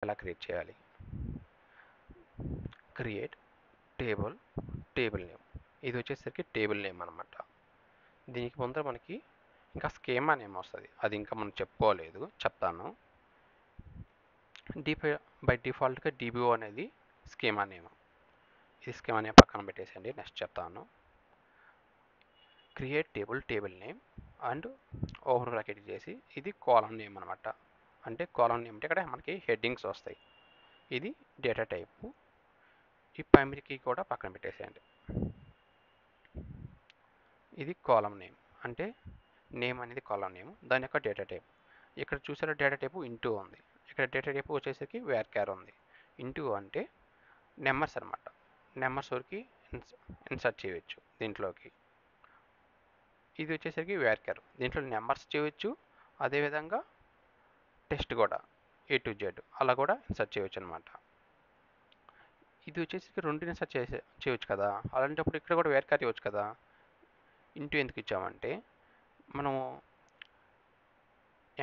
ఎలా క్రియేట్ చేయాలి. Create table name, ఇది వచ్చేసరికి టేబుల్ నేమ్ అనమాట. దీనికి ముందర మనకి ఇంకా స్కీమా నేమ్ వస్తుంది, అది ఇంకా మనం చెప్పుకోలేదు, చెప్తాను. బై డిఫాల్ట్గా డిబిఓ అనేది స్కీమా నేమ్. ఈ స్కీమా నేమ్ పక్కన పెట్టేసండి, నెక్స్ట్ చెప్తాను. Create table name and open bracket చేసి ఇది కాలమ్ నేమ్ అనమాట. అంటే కాలమ్ నేమ్ అంటే ఇక్కడ మనకి హెడ్డింగ్స్ వస్తాయి. ఇది డేటా టైపు. ఈ ప్రైమరీ కీ కూడా పక్కన పెట్టేసేయండి. ఇది కాలమ్ నేమ్, అంటే నేమ్ అనేది కాలమ్ నేమ్, దాని యొక్క డేటా టైప్. ఇక్కడ చూసారా డేటా టైపు ఇంటూ ఉంది, ఇక్కడ డేటా టైపు వచ్చేసరికి వేర్క్యార్ ఉంది. ఇంటూ అంటే నెంబర్స్ అనమాట, నెంబర్స్ వరకు ఇన్సర్ట్ చేయవచ్చు దీంట్లోకి. ఇది వచ్చేసరికి వేర్క్యార్, దీంట్లో నెంబర్స్ చేయవచ్చు, అదేవిధంగా టెక్స్ట్ కూడా A to Z అలా కూడా ఇన్సర్ట్ చేయవచ్చు అనమాట. ఇది వచ్చేసరికి రెండుని ఇన్సర్ట్ చేయవచ్చు కదా, అలాంటప్పుడు ఇక్కడ కూడా వేర్క్యార్ ఇవ్వచ్చు కదా. ఇంటూ ఎందుకు ఇచ్చామంటే మనము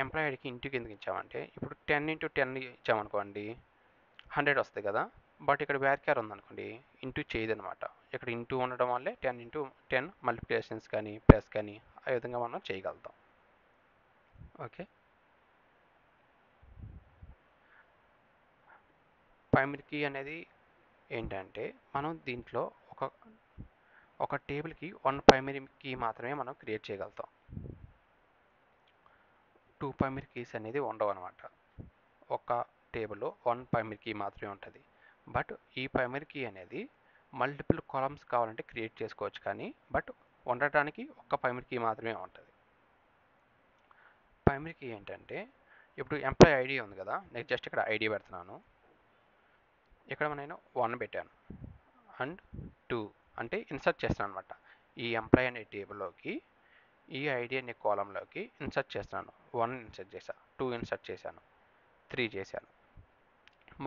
ఎంప్లాయీ ఐడికి ఇంటూకి ఎందుకు ఇచ్చామంటే ఇప్పుడు 10 × 10 ఇచ్చామనుకోండి 100 వస్తాయి కదా. బట్ ఇక్కడ వేర్క్యార్ ఉందనుకోండి ఇంటూ చేయదనమాట. ఇక్కడ ఇంటూ ఉండడం వల్లే 10 × 10 మల్టిప్లికేషన్స్ కానీ ప్లస్ కానీ ఆ విధంగా మనం చేయగలుగుతాం. ఓకే, ప్రైమరీ కీ అనేది ఏంటంటే మనం దీంట్లో ఒక టేబుల్కి 1 ప్రైమరీ కీ మాత్రమే మనం క్రియేట్ చేయగలుగుతాం. 2 ప్రైమరీ కీస్ అనేది ఉండవు అనమాట. ఒక టేబుల్లో 1 ప్రైమరీ కీ మాత్రమే ఉంటుంది. బట్ ఈ ప్రైమరీ కీ అనేది మల్టిపుల్ కాలమ్స్ కావాలంటే క్రియేట్ చేసుకోవచ్చు, కానీ బట్ ఉండటానికి ఒక్క ప్రైమరీ కీ మాత్రమే ఉంటుంది. ప్రైమరీ కీ ఏంటంటే ఇప్పుడు ఎంప్లాయీ ఐడి ఉంది కదా, నేను జస్ట్ ఇక్కడ ఐడి పెడుతున్నాను. ఇక్కడ నేను 1 పెట్టాను అండ్ 2 అంటే ఇన్సర్ట్ చేస్తాను అనమాట. ఈ ఎంప్లాయీ అనే టేబుల్లోకి ఈ ఐడి అనే కాలంలోకి ఇన్సర్ట్ చేస్తున్నాను. 1 ఇన్సర్ట్ చేశాను, 2 ఇన్సర్ట్ చేశాను, 3 చేశాను.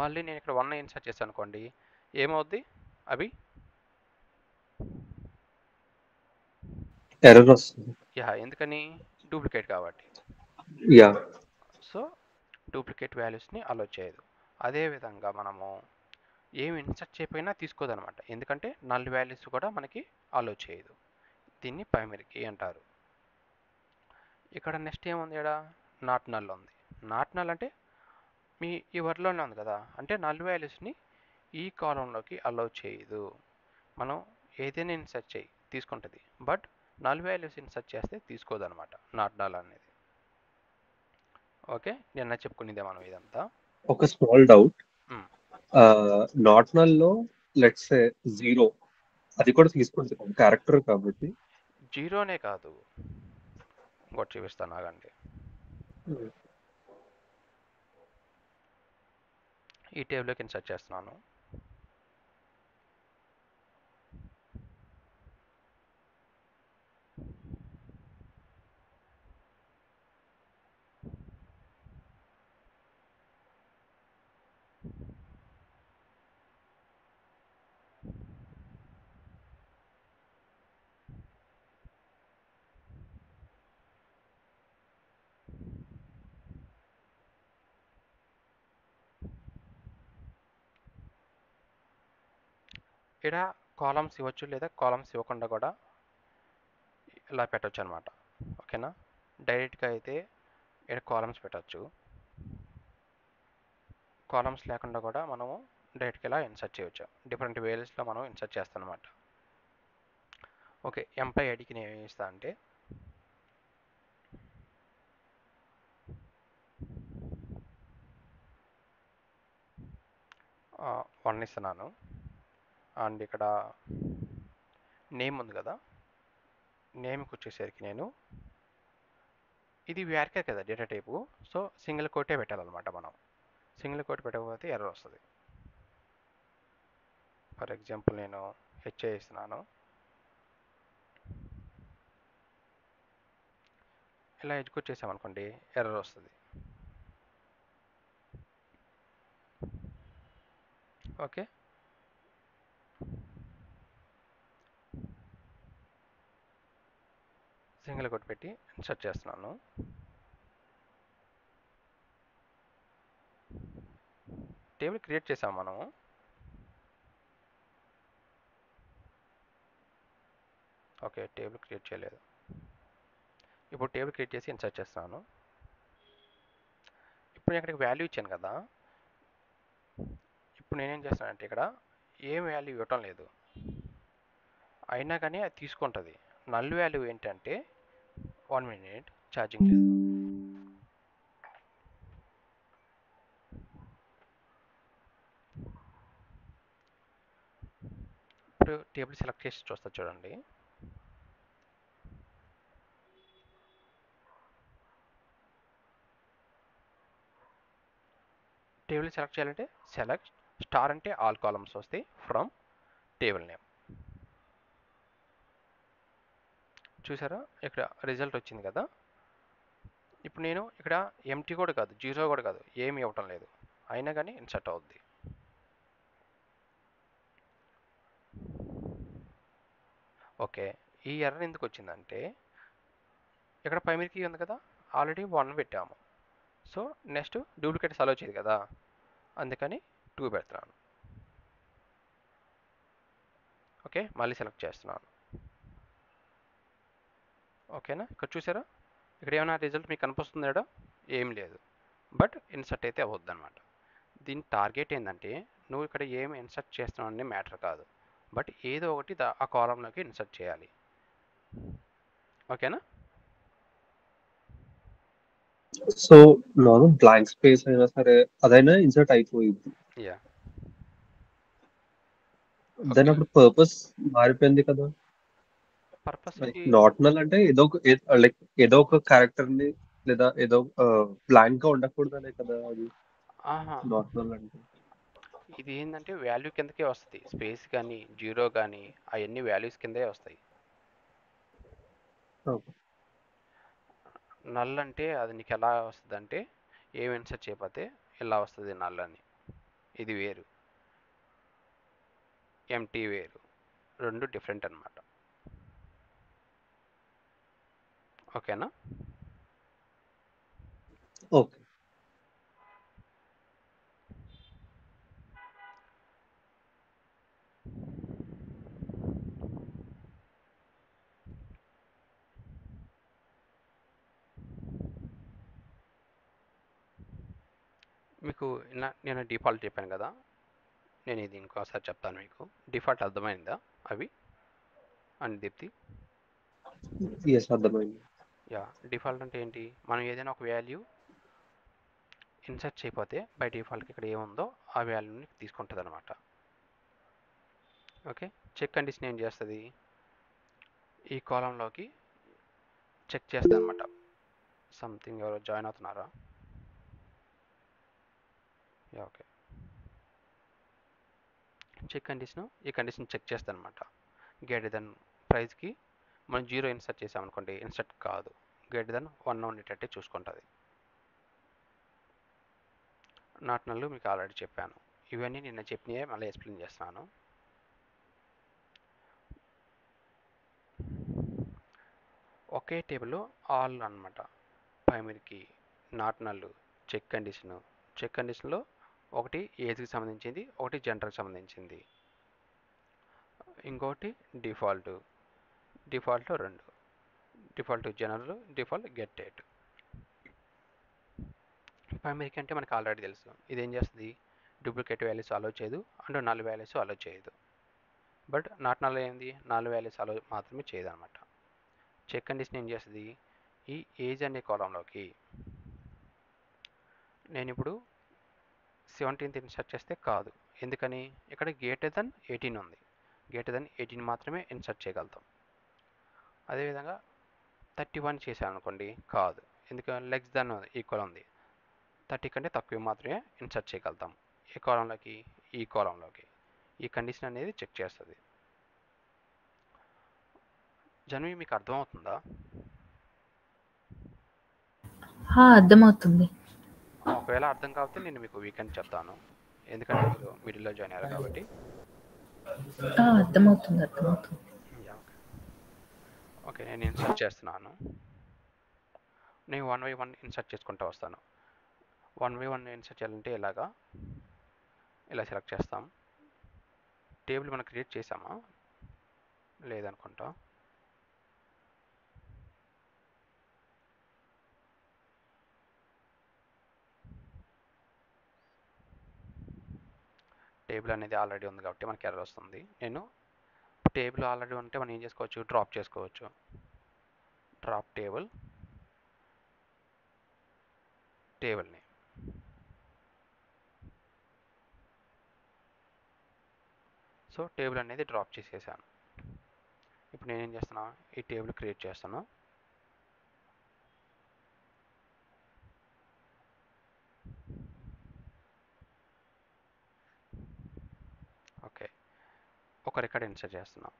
మళ్ళీ నేను ఇక్కడ 1 ఇన్సర్ట్ చేశాను అనుకోండి, ఏమవుద్ది, అవి ఎర్రర్ వస్తుంది. ఎందుకని డూప్లికేట్ కాబట్టి. యా, సో డూప్లికేట్ వాల్యూస్ని అలో చేయదు. అదేవిధంగా మనము ఏమి ఇన్సర్ట్ చేయకపోయినా తీసుకోదనమాట, ఎందుకంటే నల్ వాల్యూస్ కూడా మనకి అలో చేయదు. దీన్ని ప్రైమరీ కీ అంటారు. ఇక్కడ నెక్స్ట్ ఏముంది, ఇక్కడ నాట్ నల్ ఉంది. నాట్ నల్ అంటే మీ ఈ వర్డ్లోనే ఉంది కదా, అంటే నల్ వాల్యూస్ని ఈ కాలంలోకి అలో చేయదు. మనం ఏదైనా ఇన్సర్ట్ చేయి తీసుకుంటుంది, బట్ నల్ వాల్యూస్ ఇన్సర్ట్ చేస్తే తీసుకోదనమాట నాట్ నల్ అనేది. ఓకే, నిన్న చెప్పుకునేదే మనం ఇదంతా. ఒక స్మాల్ డౌట్. నాట్ నల్ లో లెట్స్ సే 0 అది కూడా తీసుకుంటుంది క్యారెక్టర్ కాబట్టి. జీరోనే కాదు, ఇంకోటి చూపిస్తాను ఆగండి. ఈ టేబుల్లోకి ఇన్సర్ట్ చేస్తున్నాను. ఇక్కడ కాలమ్స్ ఇవ్వచ్చు, లేదా కాలమ్స్ ఇవ్వకుండా కూడా ఇలా పెట్టవచ్చు అనమాట. ఓకేనా, డైరెక్ట్గా అయితే ఇక్కడ కాలమ్స్ పెట్టచ్చు, కాలమ్స్ లేకుండా కూడా మనము డైరెక్ట్గా ఇలా ఇన్సర్ట్ చేయవచ్చు. డిఫరెంట్ వేస్లో మనం ఇన్సర్ట్ చేస్తాం అనమాట. ఓకే, ఎంప్లాయీ ఐడికి నేను ఏమి ఇస్తాను అంటే వన్ ఇస్తున్నాను. అండ్ ఇక్కడ నేమ్ ఉంది కదా, నేమ్కి వచ్చేసరికి నేను ఇది వేర్కే కదా డేటా టైపు, సో సింగిల్ కోటే పెట్టాలన్నమాట. మనం సింగిల్ కోట్ పెట్టకపోతే ఎర్రర్ వస్తుంది. ఫర్ ఎగ్జాంపుల్ నేను హెచ్ఏ ఇస్తున్నాను, ఇలా ఎగ్జిక్యూట్ చేసామనుకోండి ఎర్రర్ వస్తుంది. ఓకే, సింగిల్ కోట్ పెట్టి ఇన్సర్ట్ చేస్తున్నాను. టేబుల్ క్రియేట్ చేసాం మనము. ఓకే, టేబుల్ క్రియేట్ చేయలేదు. ఇప్పుడు టేబుల్ క్రియేట్ చేసి ఇన్సర్ట్ చేస్తాను. ఇప్పుడు నేను ఇక్కడికి వాల్యూ ఇచ్చాను కదా, ఇప్పుడు నేనేం చేస్తానంటే ఇక్కడ ఏం వాల్యూ ఇవ్వటం లేదు, అయినా కానీ అది తీసుకుంటుంది. నల్ వాల్యూ ఏంటంటే 1 minute ఛార్జింగ్ లేదు. ఇప్పుడు టేబుల్ సెలెక్ట్ చేసి చూస్తా చూడండి. టేబుల్ సెలెక్ట్ చేయాలంటే సెలెక్ట్ స్టార్ అంటే ఆల్ కాలమ్స్ వస్తాయి ఫ్రమ్ టేబుల్ నేమ్. చూసారా ఇక్కడ రిజల్ట్ వచ్చింది కదా. ఇప్పుడు నేను ఇక్కడ ఎంటీ కూడా కాదు, జీరో కూడా కాదు, ఏమి ఇవ్వటం లేదు, అయినా కానీ ఇన్సర్ట్ అవుద్ది. ఓకే, ఈ ఎర్రర్ ఎందుకు వచ్చిందంటే ఇక్కడ ప్రైమరీ కీ ఉంది కదా, ఆల్రెడీ 1 పెట్టాము. సో నెక్స్ట్ డూప్లికేట్స్ అలో చేయదు కదా, అందుకని 2 పెడుతున్నాను. ఓకే, మళ్ళీ సెలెక్ట్ చేస్తున్నాను. ఓకేనా, ఇక్కడ చూసారా ఇక్కడ ఏమైనా రిజల్ట్ మీకు కనిపిస్తుందా? ఏం లేదు, బట్ ఇన్సర్ట్ అయితే అవ్వద్దు అనమాట. దీని టార్గెట్ ఏంటంటే నువ్వు ఇక్కడ ఏమి ఇన్సర్ట్ చేస్తున్నావు అనే మ్యాటర్ కాదు, బట్ ఏదో ఒకటి ఆ కాలంలోకి ఇన్సర్ట్ చేయాలి. ఓకేనా. సో నార్మల్ బ్లాంక్ స్పేస్ అయినా సరే అదైనా ఇన్సర్ట్ అయిపోయింది. యా, దాని ఓకే. అప్పుడు పర్పస్ మారిపోయింది కదా. పర్పస్ లైక్ ఏంటి? నాట్ నల్ అంటే ఏదో ఒక లైక్ ఏదో ఒక క్యారెక్టర్ ని లేదా ఏదో బ్లాంక్ గా ఉండకూడదనే కదా అది ఆహా, నాట్ నల్ అంటే. ఇది ఏంటంటే వాల్యూ కిందకే వస్తుంది. స్పేస్ కానీ జీరో కానీ అవన్నీ వాల్యూస్ కిందే వస్తాయి. Okay. నల్ అంటే అది నీకు ఎలా వస్తుంది అంటే ఏం ఇన్సర్ట్ చేయకపోతే ఇలా వస్తుంది నల్ అని. ఇది వేరు, ఎంటీ వేరు, రెండు డిఫరెంట్ అనమాట. ఓకేనా. ఓకే. మీకు నేను డిఫాల్ట్ చెప్పాను కదా, నేను ఇది ఇంకోసారి చెప్తాను మీకు. డిఫాల్ట్ అర్థమైందా అవి అని దీప్తి? ఎస్, అర్థమైంది. యా, డిఫాల్ట్ అంటే ఏంటి, మనం ఏదైనా ఒక వాల్యూ ఇన్సర్ట్ చేయకపోతే బై డిఫాల్ట్కి ఇక్కడ ఏముందో ఆ వాల్యూని తీసుకుంటుంది అనమాట. ఓకే, చెక్ కండిషన్ ఏం చేస్తుంది, ఈ కాలంలోకి చెక్ చేస్తుంది అనమాట. సంథింగ్ ఎవరో జాయిన్ అవుతున్నారా? Yeah, okay. చెక్ కండిషన్ ఈ కండిషన్ చెక్ చేస్తుంది అనమాట. గ్రేటర్ దెన్ ప్రైస్కి మనం 0 ఇన్సర్ట్ చేసామనుకోండి, ఇన్సర్ట్ కాదు, గ్రేటర్ దెన్ 1 ఉండేటట్టే చూసుకుంటుంది. నాట్ నల్ మీకు ఆల్రెడీ చెప్పాను. ఇవన్నీ నిన్న చెప్పినవే మళ్ళీ ఎక్స్ప్లెయిన్ చేస్తున్నాను. ఒకే టేబుల్లో ఆల్ అనమాట. ప్రైమరీకి not null, check condition. Check కండిషన్లో ఒకటి ఏజ్కి సంబంధించింది, ఒకటి జెండర్కి సంబంధించింది, ఇంకోటి default. Default 2, default general, default get date. ప్రైమరీకి అంటే మనకు ఆల్రెడీ తెలుసు, ఇదేం చేస్తుంది, డూప్లికేట్ వాల్యూస్ అలో చేయదు అండ్ నల్ వాల్యూస్ అలో చేయదు. బట్ నాట్ నల్ ఏంది, నల్ వాల్యూస్ అలో మాత్రమే చేయదు అనమాట. చెక్ కండిషన్ ఏం చేస్తుంది, ఈ ఏజ్ అనే కాలంలోకి నేను ఇప్పుడు 17th ఇన్సర్ట్ చేస్తే కాదు, ఎందుకని ఇక్కడ గ్రేటర్ దెన్ 18 ఉంది, గ్రేటర్ దెన్ 18 మాత్రమే ఇన్సర్ట్ చేయగలుగుతాం. అదేవిధంగా 31 చేశాను అనుకోండి, కాదు, ఎందుకంటే లెస్ దెన్ ఈక్వల్ ఉంది, 30 కంటే తక్కువ మాత్రమే ఇన్సర్ట్ చేయగలుగుతాం. ఏ కాలంలోకి, ఈ కాలంలోకి. ఈ కండిషన్ అనేది చెక్ చేస్తుంది. జన్వి మీకు అర్థమవుతుందా? అర్థమవుతుంది. ఒకవేళ అర్థం కాకపోతే నేను మీకు వీకెండ్ చెప్తాను, ఎందుకంటే మీరు మిడిల్లో జాయిన్ అయ్యారు కాబట్టి. అర్థమవుతుంది. ఓకే, నేను ఇన్సర్ట్ చేస్తున్నాను. నేను 1 by 1 ఇన్సర్ట్ చేసుకుంటూ వస్తాను. 1 by 1 ఇన్సర్ట్ చేయాలంటే ఇలాగా ఇలా సెలెక్ట్ చేస్తాం. టేబుల్ మనం క్రియేట్ చేసామా లేదనుకుంటా. టేబుల్ అనేది ఆల్రెడీ ఉంది కాబట్టి మనకి ఎర్రర్ వస్తుంది. నేను టేబుల్ ఆల్రెడీ ఉంటే మనం ఏం చేసుకోవచ్చు, డ్రాప్ చేసుకోవచ్చు. Drop table name. So table అనేది డ్రాప్ చేసేసాను. ఇప్పుడు నేనేం చేస్తున్నా, ఈ టేబుల్ క్రియేట్ చేస్తాను. ఓకే, ఒక రికార్డ్ ఇన్సర్ట్ చేస్తున్నాం.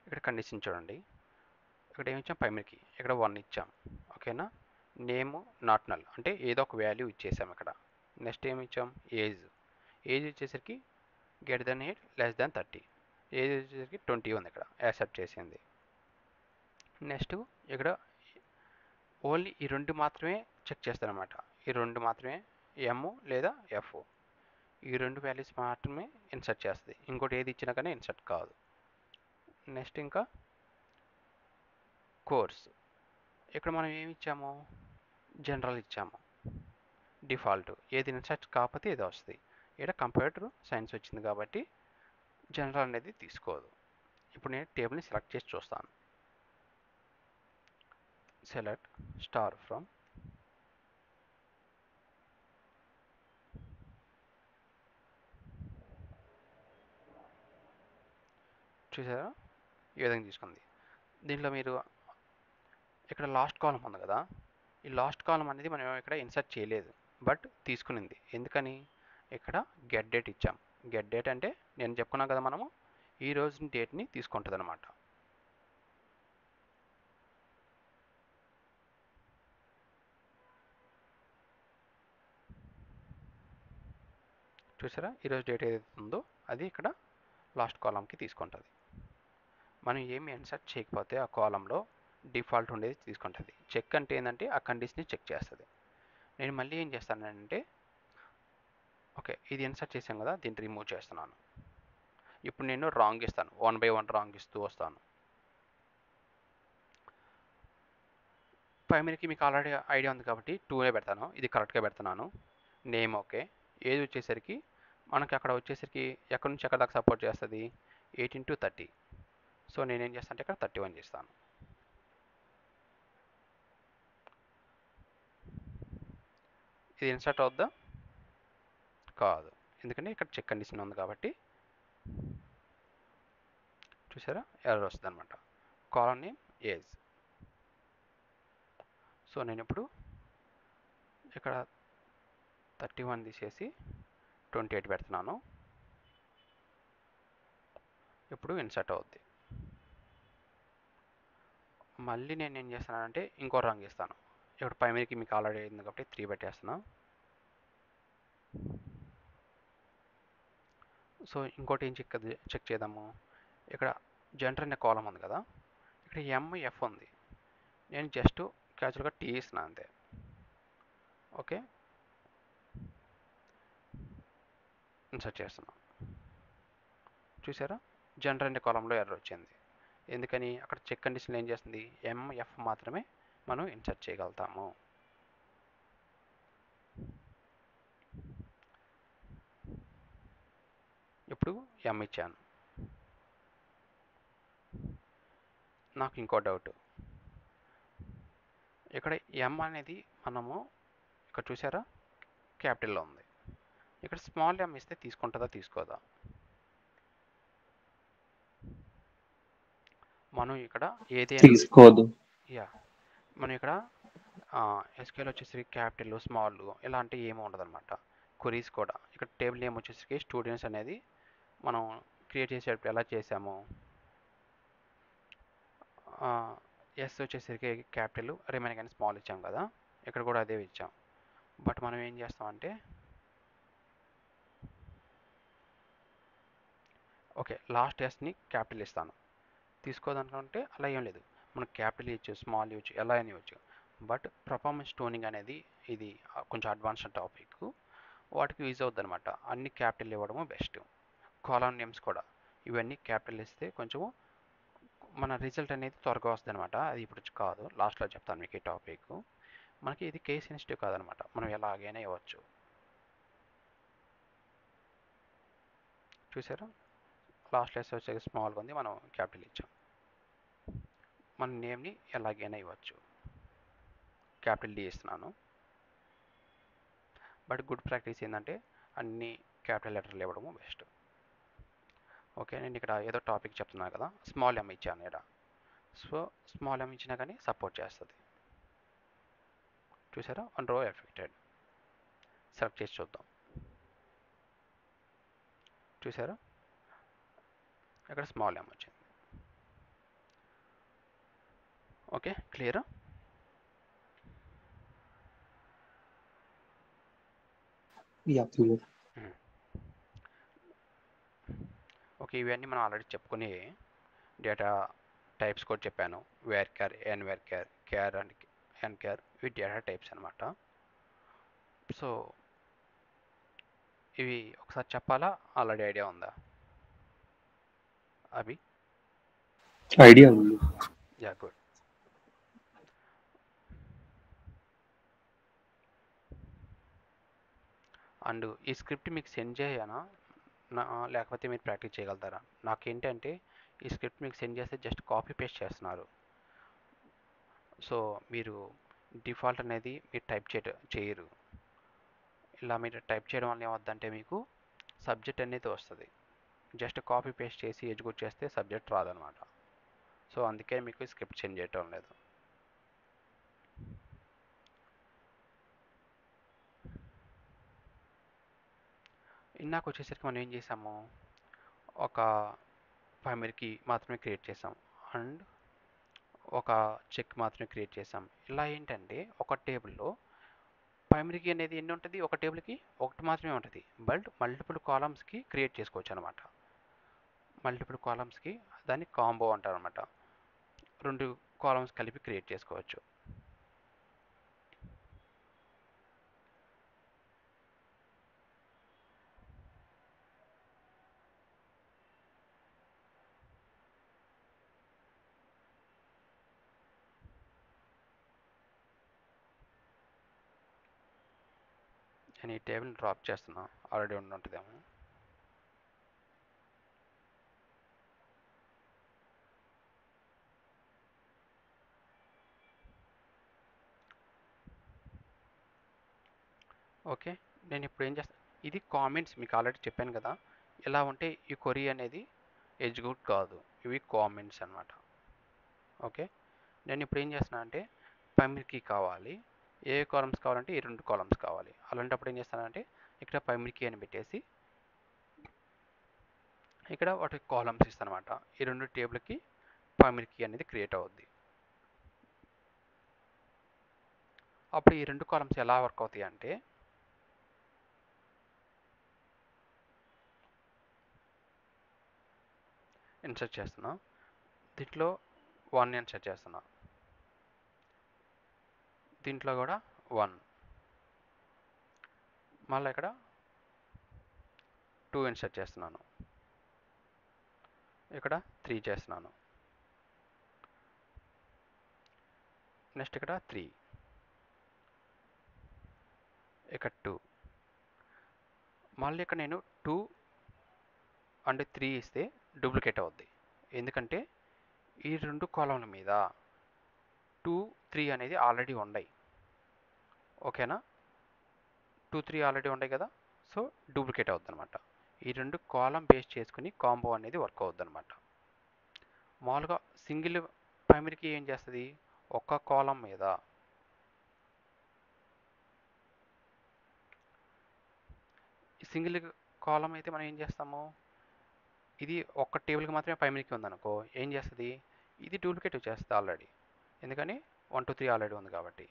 ఇక్కడ కండిషన్ చూడండి, ఇక్కడ ఏమి ఇచ్చాం, ప్రైమరీకి ఇక్కడ 1 ఇచ్చాం. ఓకేనా, నేమ్ నాట్ నల్ అంటే ఏదో ఒక వాల్యూ ఇచ్చేసాం ఇక్కడ. నెక్స్ట్ ఏమి ఇచ్చాం, ఏజ్ వచ్చేసరికి greater than 8 less than 30. Age వచ్చేసరికి 20 ఉంది, ఇక్కడ యాక్సెప్ట్ చేసింది. నెక్స్ట్ ఇక్కడ ఓన్లీ ఈ రెండు మాత్రమే చెక్ చేస్తారనమాట. ఈ రెండు మాత్రమే ఎమ్ లేదా ఎఫ్, ఈ రెండు వాల్యూస్ మాత్రమే ఇన్సర్ట్ చేస్తుంది. ఇంకోటి ఏది ఇచ్చినా కానీ ఇన్సర్ట్ కాదు. నెక్స్ట్ ఇంకా కోర్స్, ఇక్కడ మనం ఏమి ఇచ్చాము, జనరల్ ఇచ్చాము. డిఫాల్ట్ ఏది ఇన్సర్ట్ కాకపోతే ఏదో వస్తుంది. ఇక్కడ కంప్యూటర్ సైన్స్ వచ్చింది కాబట్టి జనరల్ అనేది తీసుకోదు. ఇప్పుడు నేను టేబుల్ని సెలెక్ట్ చేసి చూస్తాను. సెలెక్ట్ స్టార్ ఫ్రమ్, చూసారా ఈ విధంగా తీసుకుంది. దీంట్లో మీరు ఇక్కడ లాస్ట్ కాలం ఉంది కదా, ఈ లాస్ట్ కాలం అనేది మనం ఇక్కడ ఇన్సర్ట్ చేయలేదు, బట్ తీసుకునింది. ఎందుకని, ఇక్కడ గెట్ డేట్ ఇచ్చాం. గెట్ డేట్ అంటే నేను చెప్పుకున్నాం కదా, మనము ఈ రోజు డేట్ని తీసుకుంటుంది అనమాట. చూసారా ఈరోజు డేట్ ఏదైతే ఉందో అది ఇక్కడ లాస్ట్ కాలంకి తీసుకుంటుంది. మనం ఏమి ఇన్సర్ట్ చేయకపోతే ఆ కాలంలో డిఫాల్ట్ ఉండేది తీసుకుంటుంది. చెక్ అంటే ఏంటంటే ఆ కండిషన్ని చెక్ చేస్తుంది. నేను మళ్ళీ ఏం చేస్తానంటే, ఓకే ఇది ఇన్సర్ట్ చేసాం కదా, దీన్ని రిమూవ్ చేస్తున్నాను. ఇప్పుడు నేను రాంగ్ ఇస్తాను, 1 by 1 రాంగ్ ఇస్తూ వస్తాను. ప్రైమరీకి మీకు ఆల్రెడీ ఐడియా ఉంది కాబట్టి 2 పెడతాను, ఇది కరెక్ట్గా పెడుతున్నాను. Name okay. ఏజ్ వచ్చేసరికి మనకి అక్కడ వచ్చేసరికి ఎక్కడి నుంచి ఎక్కడ దాకా సపోర్ట్ చేస్తుంది, 18 to 30. సో నేనేం చేస్తాను అంటే ఇక్కడ 31 చేస్తాను. ఇది ఇన్సర్ట్ అవుద్దా, కాదు, ఎందుకంటే ఇక్కడ చెక్ కండిషన్ ఉంది కాబట్టి. చూసారా ఎర్రర్ వస్తుంది అనమాట. కాలం నేమ్ ఏజ్. సో నేను ఇప్పుడు ఇక్కడ 31 తీసేసి 28 పెడుతున్నాను. ఇప్పుడు ఇన్సర్ట్ అవుద్ది. మళ్ళీ నేను ఏం చేస్తానంటే ఇంకో రాంగ్ ఇస్తాను. ఇక్కడ ప్రైమరీకి మీకు ఆల్రెడీ అయింది కాబట్టి 3 పెట్టేస్తున్నాను. సో ఇంకోటి ఏం చెక్ చేద్దాము, ఇక్కడ జెండర్ అనే కాలం ఉంది కదా, ఇక్కడ ఎంఎఫ్ ఉంది. నేను జస్ట్ క్యాజువల్గా టీ ఇస్తున్నాను అంతే. ఓకే, ఇన్సర్ట్ చేస్తున్నాను. చూసారా జెండర్ అనే కాలంలో ఎర్రర్ వచ్చింది. ఎందుకని, అక్కడ చెక్ కండిషన్ ఏం చేస్తుంది, ఎంఎఫ్ మాత్రమే మనం ఇన్సర్ట్ చేయగలుగుతాము. ఇప్పుడు ఎం ఇచ్చాను. నాకు ఇంకో డౌట్, ఇక్కడ ఎం అనేది మనము ఇక్కడ చూసారా క్యాపిటల్లో ఉంది, ఇక్కడ స్మాల్ ఎం ఇస్తే తీసుకుంటుందా తీసుకోదా. మనం ఇక్కడ ఏదైనా తీసుకోదు. యా, మనం ఇక్కడ ఎస్క్యూఎల్ వచ్చేసరికి క్యాపిటల్ స్మాల్ ఇలాంటివి ఏమి ఉండదు అనమాట. క్వరీస్ కూడా ఇక్కడ టేబుల్ నేమ్ వచ్చేసరికి స్టూడెంట్స్ అనేది మనం క్రియేట్ చేసేటప్పుడు ఎలా చేసాము, ఎస్ వచ్చేసరికి క్యాపిటల్, రిమైనింగ్ అని స్మాల్ ఇచ్చాం కదా, ఇక్కడ కూడా అదే ఇచ్చాం. బట్ మనం ఏం చేస్తామంటే ఓకే, లాస్ట్ ఎస్ని క్యాపిటల్ ఇస్తాను. తీసుకోదనుకుంటే అలా ఏం లేదు, మనం క్యాపిటల్ ఇవ్వచ్చు, స్మాల్ ఇవ్వచ్చు, ఎలా అయినా ఇవ్వచ్చు. బట్ పర్ఫార్మెన్స్ ట్యూనింగ్ అనేది ఇది కొంచెం అడ్వాన్స్డ్ టాపిక్, వాటికి యూజ్ అవుద్ది అనమాట. అన్ని క్యాపిటల్ ఇవ్వడము బెస్ట్. కాలమ్ నేమ్స్ కూడా ఇవన్నీ క్యాపిటల్ ఇస్తే కొంచెము మన రిజల్ట్ అనేది త్వరగా వస్తుంది అనమాట. అది ఇప్పుడు కాదు, లాస్ట్లో చెప్తాను మీకు ఈ టాపిక్. మనకి ఇది కేస్ సెన్సిటివ్ కాదనమాట, మనం ఎలాగైనా ఇవ్వచ్చు. చూసారా, లాస్ట్ లెస్ వచ్చే స్మాల్గా ఉంది, మనం క్యాపిటల్ ఇచ్చాం. మన నేమ్ని ఎలాగైనా ఇవ్వచ్చు. క్యాపిటల్ డి ఇస్తున్నాను. బట్ గుడ్ ప్రాక్టీస్ ఏంటంటే అన్ని క్యాపిటల్ లెటర్లు ఇవ్వడము బెస్ట్. ఓకే, నేను ఇక్కడ ఏదో టాపిక్ చెప్తున్నాను కదా, స్మాల్ ఎమ్ ఇచ్చాను ఇక్కడ. సో స్మాల్ ఎమ్ ఇచ్చినా కానీ సపోర్ట్ చేస్తుంది. చూసారా, వన్ రో ఎఫెక్టెడ్. సెలెక్ట్ చేసి చూద్దాం. చూసారా, ఇక్కడ స్మాల్ ఎమ్ వచ్చింది. Okay, clear. Yeah, clear. Okay, ఇవన్నీ మనం ఆల్రెడీ చెప్పుకుని డేటా టైప్స్ కూడా చెప్పాను. వేర్ క్యార్, ఎన్ వేర్ క్యార్, క్యార్ అండ్ ఎన్ క్యార్, ఇవి డేటా టైప్స్ అనమాట. సో ఇవి ఒకసారి చెప్పాలా, ఆల్రెడీ ఐడియా ఉందా అవి? ఐడియా ఉంది. Yeah, good. అండ్ ఈ స్క్రిప్ట్ మీకు సెండ్ చేయనా, లేకపోతే మీరు ప్రాక్టీస్ చేయగలుగుతారా? నాకేంటంటే ఈ స్క్రిప్ట్ మీకు సెండ్ చేస్తే జస్ట్ కాపీ పేస్ట్ చేస్తున్నారు. సో మీరు డిఫాల్ట్ అనేది మీరు టైప్ చేయరు. ఇలా మీరు టైప్ చేయడం వల్ల ఏమవుద్దంటే మీకు సబ్జెక్ట్ అనేది వస్తుంది. జస్ట్ కాపీ పేస్ట్ చేసి ఎగ్జిక్యూట్ చేస్తే సబ్జెక్ట్ రాదనమాట. సో అందుకే మీకు స్క్రిప్ట్ సెండ్ చేయటం లేదు. ఇందాక వచ్చేసరికి మనం ఏం చేసాము, ఒక ప్రైమరీ కీ మాత్రమే క్రియేట్ చేసాం అండ్ ఒక చెక్ మాత్రమే క్రియేట్ చేసాం. ఇలా ఏంటంటే ఒక టేబుల్లో ప్రైమరీ కీ అనేది ఎన్ని ఉంటుంది, ఒక టేబుల్కి ఒకటి మాత్రమే ఉంటుంది. బట్ మల్టిపుల్ కాలమ్స్కి క్రియేట్ చేసుకోవచ్చు అనమాట. మల్టిపుల్ కాలమ్స్కి దాన్ని కాంబో అంటారు అనమాట. 2 కాలమ్స్ కలిపి క్రియేట్ చేసుకోవచ్చు. నేను ఈ టేబుల్ డ్రాప్ చేస్తున్నా, ఆల్రెడీ ఉంటుందేమో. ఓకే, నేను ఇప్పుడు ఏం చేస్తాను, ఇది కామెంట్స్ మీకు ఆల్రెడీ చెప్పాను కదా. ఇలా ఉంటే ఈ క్వరీ అనేది ఎగ్జిక్యూట్ కాదు, ఇవి కామెంట్స్ అనమాట. ఓకే, నేను ఇప్పుడు ఏం చేస్తున్నాను అంటే ప్రైమరీ కీ కావాలి, ఏ కాలమ్స్ కావాలంటే ఈ 2 కాలమ్స్ కావాలి. అలాంటప్పుడు ఏం చేస్తానంటే ఇక్కడ ప్రైమరీ కీ అని పెట్టేసి ఇక్కడ వాటి కాలమ్స్ ఇస్తాను అనమాట. ఈ 2 టేబుల్కి ప్రైమరీ కీ అనేది క్రియేట్ అవుద్ది. అప్పుడు ఈ 2 కాలమ్స్ ఎలా వర్క్ అవుతాయి అంటే ఇన్సర్ట్ చేస్తున్నా, దీంట్లో 1 ఇన్సర్ట్ చేస్తున్నా, దీంట్లో కూడా 1, మళ్ళీ ఇక్కడ 2 ఇన్సర్ట్ చేస్తున్నాను, ఇక్కడ 3 చేస్తున్నాను, నెక్స్ట్ ఇక్కడ 3, ఇక్కడ 2, మళ్ళీ ఇక్కడ నేను 2 అండ్ 3 ఇస్తే డూప్లికేట్ అవుద్ది. ఎందుకంటే ఈ 2 కాలమ్ల మీద 2, 3 అనేది ఆల్రెడీ ఉన్నాయి. ఓకేనా, 2, 3 ఆల్రెడీ ఉన్నాయి కదా. సో డూప్లికేట్ అవుద్ది అనమాట. ఈ 2 కాలమ్ బేస్ చేసుకుని కాంబో అనేది వర్క్ అవుద్ది అనమాట. మామూలుగా సింగిల్ ప్రైమరీకి ఏం చేస్తుంది, ఒక్క కాలం మీద సింగిల్ కాలం అయితే మనం ఏం చేస్తాము, ఇది ఒక్క టేబుల్కి మాత్రమే ప్రైమరీకి ఉందనుకో ఏం చేస్తుంది, ఇది డూప్లికేట్ వచ్చేస్తుంది ఆల్రెడీ. ఎందుకని 1, 2, 3 ఆల్రెడీ ఉంది కాబట్టి.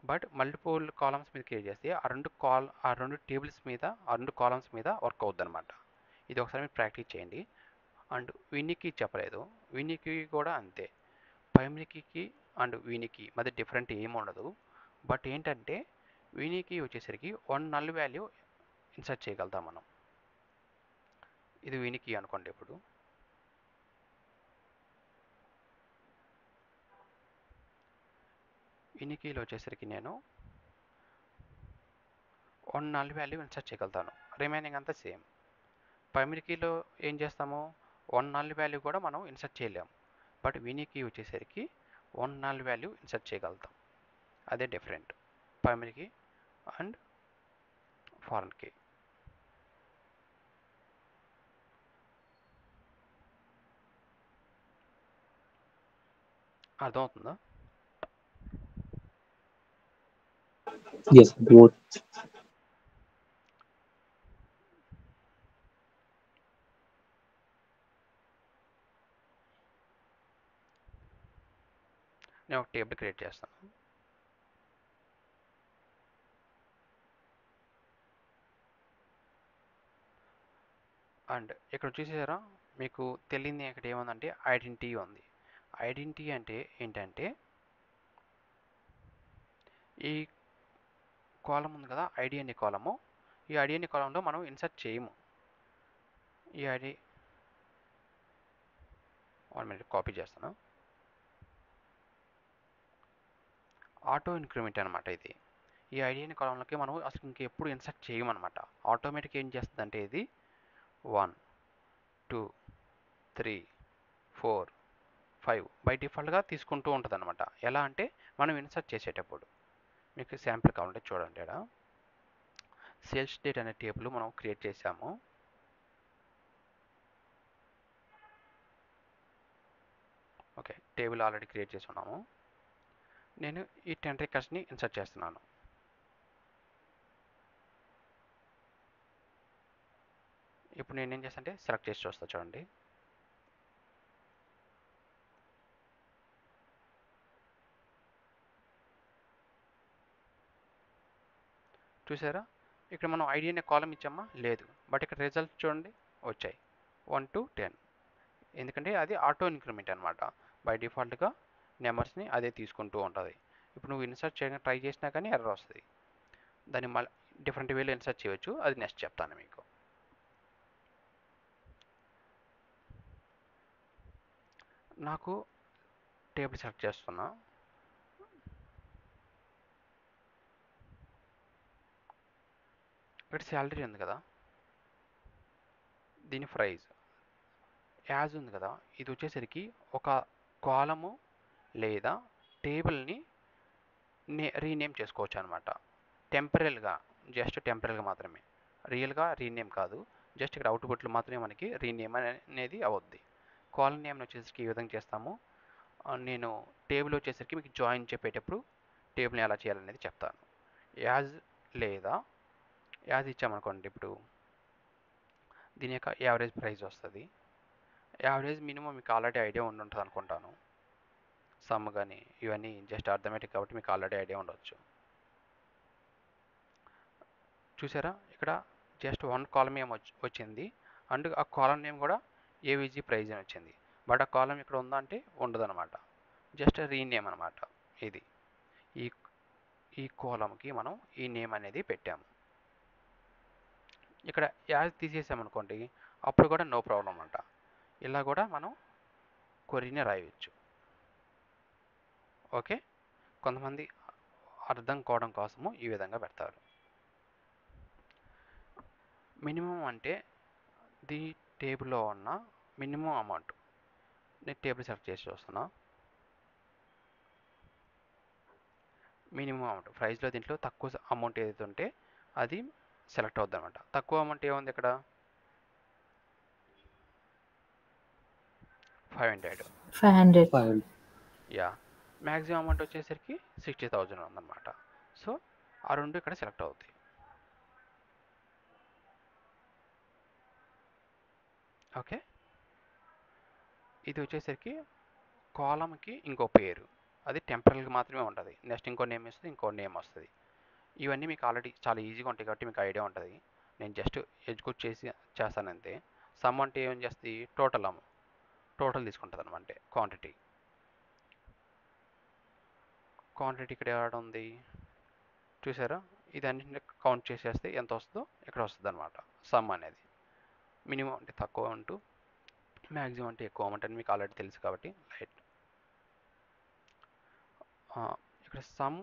బట్ మల్టిపుల్ కాలమ్స్ మీద క్రియేట్ చేస్తే ఆ 2 టేబుల్స్ మీద, ఆ 2 కాలమ్స్ మీద వర్క్ అవుద్ది అనమాట. ఇది ఒకసారి మీరు ప్రాక్టీస్ చేయండి. అండ్ వీనికి చెప్పలేదు, వీనికి కూడా అంతే. ప్రైమరీ కీకి అండ్ వీనికి మధ్య డిఫరెంట్ ఏమి ఉండదు. బట్ ఏంటంటే వీనికి వచ్చేసరికి వన్ నల్ వాల్యూ ఇన్సర్ట్ చేయగలుగుతాం మనం. ఇది వీనికి అనుకోండి. ఇప్పుడు వీనికీలో వచ్చేసరికి నేను వన్ నల్ వాల్యూ ఇన్సర్ట్ చేయగలుగుతాను, రిమైనింగ్ అంతా సేమ్. ప్రైమరీ కీలో ఏం చేస్తాము, వన్ నల్ వాల్యూ కూడా మనం ఇన్సర్ట్ చేయలేము. బట్ వీనికి వచ్చేసరికి వన్ నల్ వాల్యూ ఇన్సర్ట్ చేయగలుగుతాం. అదే different primary key and foreign key. అర్థమవుతుందా? Yes, both. నేను ఒక టేబుల్ క్రియేట్ చేస్తాను. అండ్ ఇక్కడ చూసారా, మీకు తెలియని ఇక్కడ ఏముందంటే ఐడెంటిటీ ఉంది. ఐడెంటిటీ అంటే ఏంటంటే ఈ కాలం ఉంది కదా, ఐడి అనే కాలము. ఈ ఐడి అనే కాలంలో మనం ఇన్సర్ట్ చేయము. ఈ ఐడి 1 మినిట్ కాపీ చేస్తాను. ఆటో ఇంక్రిమెంట్ అనమాట ఇది. ఈ ఐడి అనే కాలంలోకి మనం అసలు ఇంకెప్పుడు ఇన్సర్ట్ చేయమన్నమాట. ఆటోమేటిక్ ఏం చేస్తుందంటే ఇది 1 2 3 4 5 బై డిఫాల్ట్గా తీసుకుంటూ ఉంటుంది అనమాట. ఎలా అంటే మనం ఇన్సర్ట్ చేసేటప్పుడు. మీకు శాంపిల్ కావాలంటే చూడండి. ఇక్కడ సేల్స్ డేట్ అనే టేబుల్ మనం క్రియేట్ చేసాము. ఓకే, టేబుల్ ఆల్రెడీ క్రియేట్ చేసి ఉన్నాము. నేను ఈ 10 రికార్డ్స్ని ఇన్సర్ట్ చేస్తున్నాను. ఇప్పుడు నేను ఏం చేస్తానంటే సెలెక్ట్ చేసి చూస్తా చూడండి. చూసారా, ఇక్కడ మనం ఐడి అనే కాలం ఇచ్చామా, లేదు. బట్ ఇక్కడ రిజల్ట్ చూడండి వచ్చాయి 1 to 10. ఎందుకంటే అది ఆటో ఇంక్రిమెంట్ అనమాట. బై డిఫాల్ట్గా నెంబర్స్ని అదే తీసుకుంటూ ఉంటుంది. ఇప్పుడు నువ్వు ఇన్సర్ట్ చేయడానికి ట్రై చేసినా కానీ ఎర్రర్ వస్తుంది. దాన్ని మళ్ళీ డిఫరెంట్ వేలో ఇన్సర్ట్ చేయవచ్చు, అది నెక్స్ట్ చెప్తాను మీకు. నాకు టేబుల్ సెలెక్ట్ చేస్తున్నా. ఇక్కడ శాలరీ ఉంది కదా, దీని ప్రైజ్ యాజ్ ఉంది కదా, ఇది వచ్చేసరికి ఒక కాలము లేదా టేబుల్ని రీనేమ్ చేసుకోవచ్చు అనమాట. టెంపరల్గా, జస్ట్ టెంపరల్గా మాత్రమే, రియల్గా రీనేమ్ కాదు. జస్ట్ ఇక్కడ అవుట్పుట్లు మాత్రమే మనకి రీనేమ్ అనేది అవుద్ది. కాలమ్ నేమ్ని వచ్చేసరికి ఈ విధంగా చేస్తాము. నేను టేబుల్ వచ్చేసరికి మీకు జాయిన్ చెప్పేటప్పుడు టేబుల్ని ఎలా చేయాలనేది చెప్తాను. యాజ్ లేదా యాజ్ ఇచ్చామనుకోండి, ఇప్పుడు దీని యొక్క యావరేజ్ ప్రైస్ వస్తుంది. యావరేజ్ మినిమం మీకు ఆల్రెడీ ఐడియా ఉండి ఉంటుంది అనుకుంటాను. సమ్ కానీ ఇవన్నీ జస్ట్ అర్థమెటిక్ కాబట్టి మీకు ఆల్రెడీ ఐడియా ఉండవచ్చు. చూసారా, ఇక్కడ జస్ట్ వన్ కాలం నేమ్ వచ్చింది అండ్ ఆ కాలం నేమ్ కూడా ఏవిజీ ప్రైజ్ అని వచ్చింది. బట్ ఆ కాలం ఇక్కడ ఉందా అంటే ఉండదన్నమాట. జస్ట్ రీనేమ్ అనమాట ఇది. ఈ ఈ కాలంకి మనం ఈ నేమ్ అనేది పెట్టాము. ఇక్కడ యాజ్ తీసేసామనుకోండి, అప్పుడు కూడా నో ప్రాబ్లం అంట. ఇలా కూడా మనం క్వరీని రాయవచ్చు. ఓకే, కొంతమంది అర్థం కావడం కోసము ఈ విధంగా పెడతారు. మినిమం అంటే ది టేబుల్లో ఉన్న మినిమం అమౌంట్. నేను టేబుల్ సెలెక్ట్ చేసి చూస్తున్నా. మినిమం అమౌంట్ ప్రైస్లో దీంట్లో తక్కువ అమౌంట్ ఏదైతే ఉంటే అది సెలెక్ట్ అవుద్ది అనమాట. తక్కువ అమౌంట్ ఏముంది ఇక్కడ, 500. 500. యా, మ్యాక్సిమం అమౌంట్ వచ్చేసరికి 60,000 ఉందన్నమాట. సో ఆ రెండు ఇక్కడ సెలెక్ట్ అవుతాయి. ఓకే, ఇది వచ్చేసరికి కాలంకి ఇంకో పేరు, అది టెంపరల్గా మాత్రమే ఉంటుంది. నెక్స్ట్ ఇంకో నేమ్ వస్తుంది, ఇంకో నేమ్ వస్తుంది. ఇవన్నీ మీకు ఆల్రెడీ చాలా ఈజీగా ఉంటాయి కాబట్టి మీకు ఐడియా ఉంటుంది. నేను జస్ట్ ఎగ్జిక్యూట్ చేసి చేస్తాను అంతే. సమ్ అంటే ఏం చేస్తుంది, టోటల్ తీసుకుంటుంది అనమాట. క్వాంటిటీ ఇక్కడ ఏడ ఉంది చూసారా, ఇది అన్నింటిని కౌంట్ చేసేస్తే ఎంత వస్తుందో ఇక్కడ వస్తుంది అనమాట. సమ్ అనేది మినిమం అంటే తక్కువ ఉంటూ మ్యాక్సిమం అంటే ఎక్కువ అమౌంట్ అని మీకు ఆల్రెడీ తెలుసు కాబట్టి లైట్. ఇక్కడ సమ్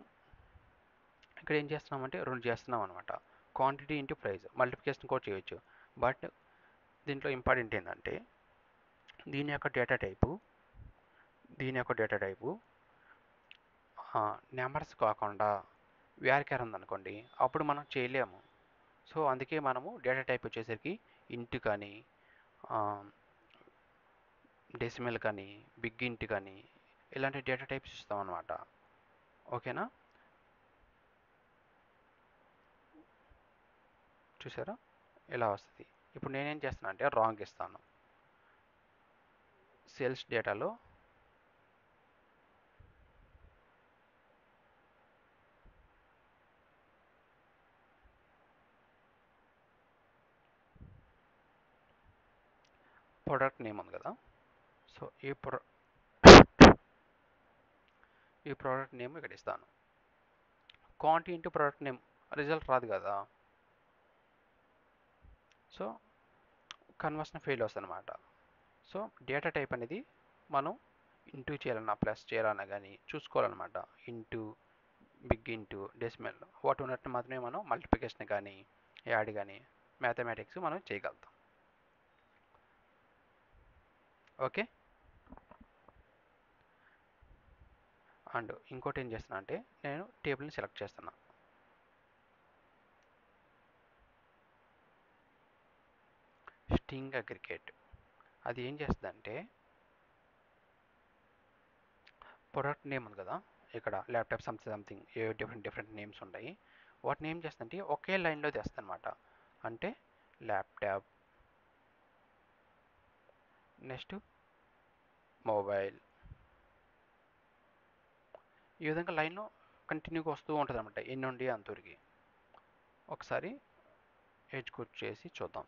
ఇక్కడ ఏం చేస్తున్నామంటే రెండు చేస్తున్నాం అనమాట. క్వాంటిటీ ఇంటూ ప్రైస్ మల్టిప్లికేషన్ కూడా చేయొచ్చు. బట్ దీంట్లో ఇంపార్టెంట్ ఏంటంటే దీని యొక్క డేటా టైపు నెంబర్స్ కాకుండా వ్యార్క్యార్ ఉందనుకోండి, అప్పుడు మనం చేయలేము. సో అందుకే మనము డేటా టైప్ వచ్చేసరికి ఇంట్ కానీ డెసిమల్ కానీ బిగ్ ఇంట్ కానీ ఇలాంటి డేటా టైప్స్ ఇస్తాం అనమాట. ఓకేనా, చూసారా ఇలా వస్తుంది. ఇప్పుడు నేనేం చేస్తాను అంటే రాంగ్ ఇస్తాను. సేల్స్ డేటాలో ప్రోడక్ట్ నేమ్ ఉంది కదా, సో ఈ ప్రోడక్ట్ నేమ్ ఇక్కడ ఇస్తాను. Quantity into product name result రాదు కదా, సో కన్వర్షన్ ఫెయిల్ వస్తుంది అనమాట. సో డేటా టైప్ అనేది మనం ఇంటూ చేయాలన్నా ప్లస్ చేయాలన్నా కానీ చూసుకోవాలన్నమాట. ఇంటూ బిగ్ ఇంటూ డెసిమల్ వాటి ఉన్నట్టు మాత్రమే మనం మల్టిప్లికేషన్ కానీ యాడ్ కానీ మ్యాథమెటిక్స్ మనం చేయగలుగుతాం. ఓకే, అండ్ ఇంకోటి ఏం చేస్తున్నా అంటే నేను టేబుల్ని సెలెక్ట్ చేస్తున్నా. స్ట్రింగ్ అగ్రిగేట్ అది ఏం చేస్తుందంటే ప్రొడక్ట్ నేమ్ ఉంది కదా, ఇక్కడ laptop something a different names ఉంటాయి. వాటిని ఏం చేస్తుందంటే ఒకే లైన్లో తెస్తుంది అనమాట. అంటే ల్యాప్టాప్ నెక్స్ట్ మొబైల్ ఈ విధంగా లైన్లో కంటిన్యూగా వస్తూ ఉంటుంది అనమాట, ఎన్ని ఉండి అంతవరకు. ఒకసారి ఎగ్జిక్యూట్ చేసి చూద్దాం.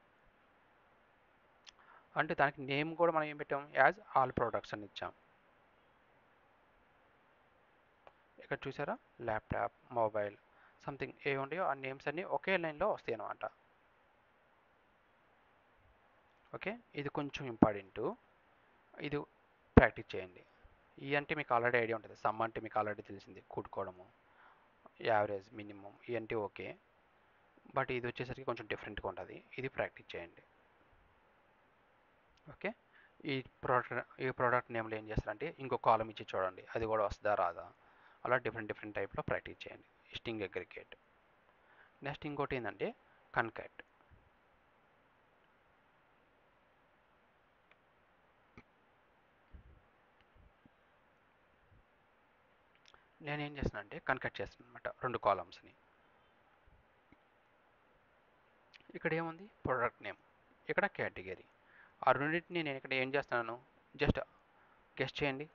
అంటే దానికి నేమ్ కూడా మనం ఏం పెట్టాం, యాజ్ ఆల్ ప్రొడక్ట్స్ అని ఇచ్చాం. ఇక్కడ చూసారా ల్యాప్టాప్ మొబైల్ సంథింగ్ ఏ ఉన్నాయో ఆ నేమ్స్ అన్నీ ఒకే లైన్లో వస్తాయి అన్నమాట. ఓకే, ఇది కొంచెం ఇంపార్టెంట్, ఇది ప్రాక్టీస్ చేయండి. ఈ అంటే మీకు ఆల్రెడీ ఐడియా ఉంటుంది, సమ్ అంటే మీకు ఆల్రెడీ తెలిసింది, కూడుకోవడము, యావరేజ్ మినిమం ఇవంటే ఓకే. బట్ ఇది వచ్చేసరికి కొంచెం డిఫరెంట్గా ఉంటుంది, ఇది ప్రాక్టీస్ చేయండి. ఓకే, ఈ ప్రోడక్ట్ నేమ్లో ఏం చేస్తారంటే ఇంకో కాలం ఇచ్చి చూడండి, అది కూడా వస్తుందా రాదా. అలా డిఫరెంట్ టైప్లో ప్రాక్టీస్ చేయండి. String aggregate. నెక్స్ట్ ఇంకోటి ఏంటంటే కన్కాట్. నేనేం చేస్తాను అంటే కన్కట్ చేస్తాను అనమాట రెండు కాలమ్స్ని. ఇక్కడ ఏముంది ప్రోడక్ట్ నేమ్, ఇక్కడ కేటగిరీ. ఆ రెండింటిని నేను ఇక్కడ ఏం చేస్తున్నాను, జస్ట్ గెస్ట్ చేయండి.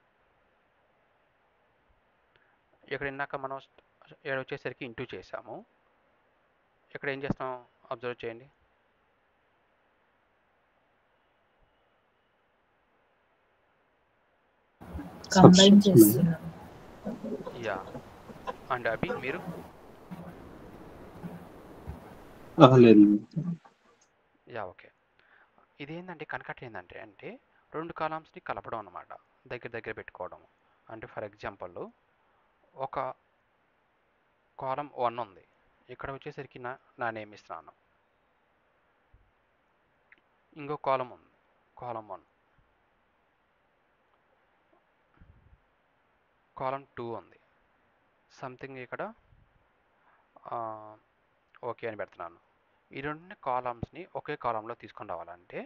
ఇక్కడ ఇందాక మనం వచ్చేసరికి ఇంటూ చేసాము, ఇక్కడ ఏం చేస్తాం అబ్జర్వ్ చేయండి. కంబైన్ చేస్తున్నాం. యా, అండ్ అభి మీరు లేదు. Yeah okay. ఇదేంటంటే కన్కట్ ఏంటంటే అంటే రెండు కాలమ్స్ని కలపడం అనమాట, దగ్గర పెట్టుకోవడం. అంటే ఫర్ ఎగ్జాంపుల్ ఒక కాలం 1 ఉంది, ఇక్కడ వచ్చేసరికి నా నేమ్ ఇస్తున్నాను. ఇంకో కాలం ఉంది, కాలం 1, కాలం 2 ఉంది, సంథింగ్ ఇక్కడ ఓకే అని పెడుతున్నాను. ఈ రెండు కాలమ్స్ని ఒకే కాలంలో తీసుకొని రావాలంటే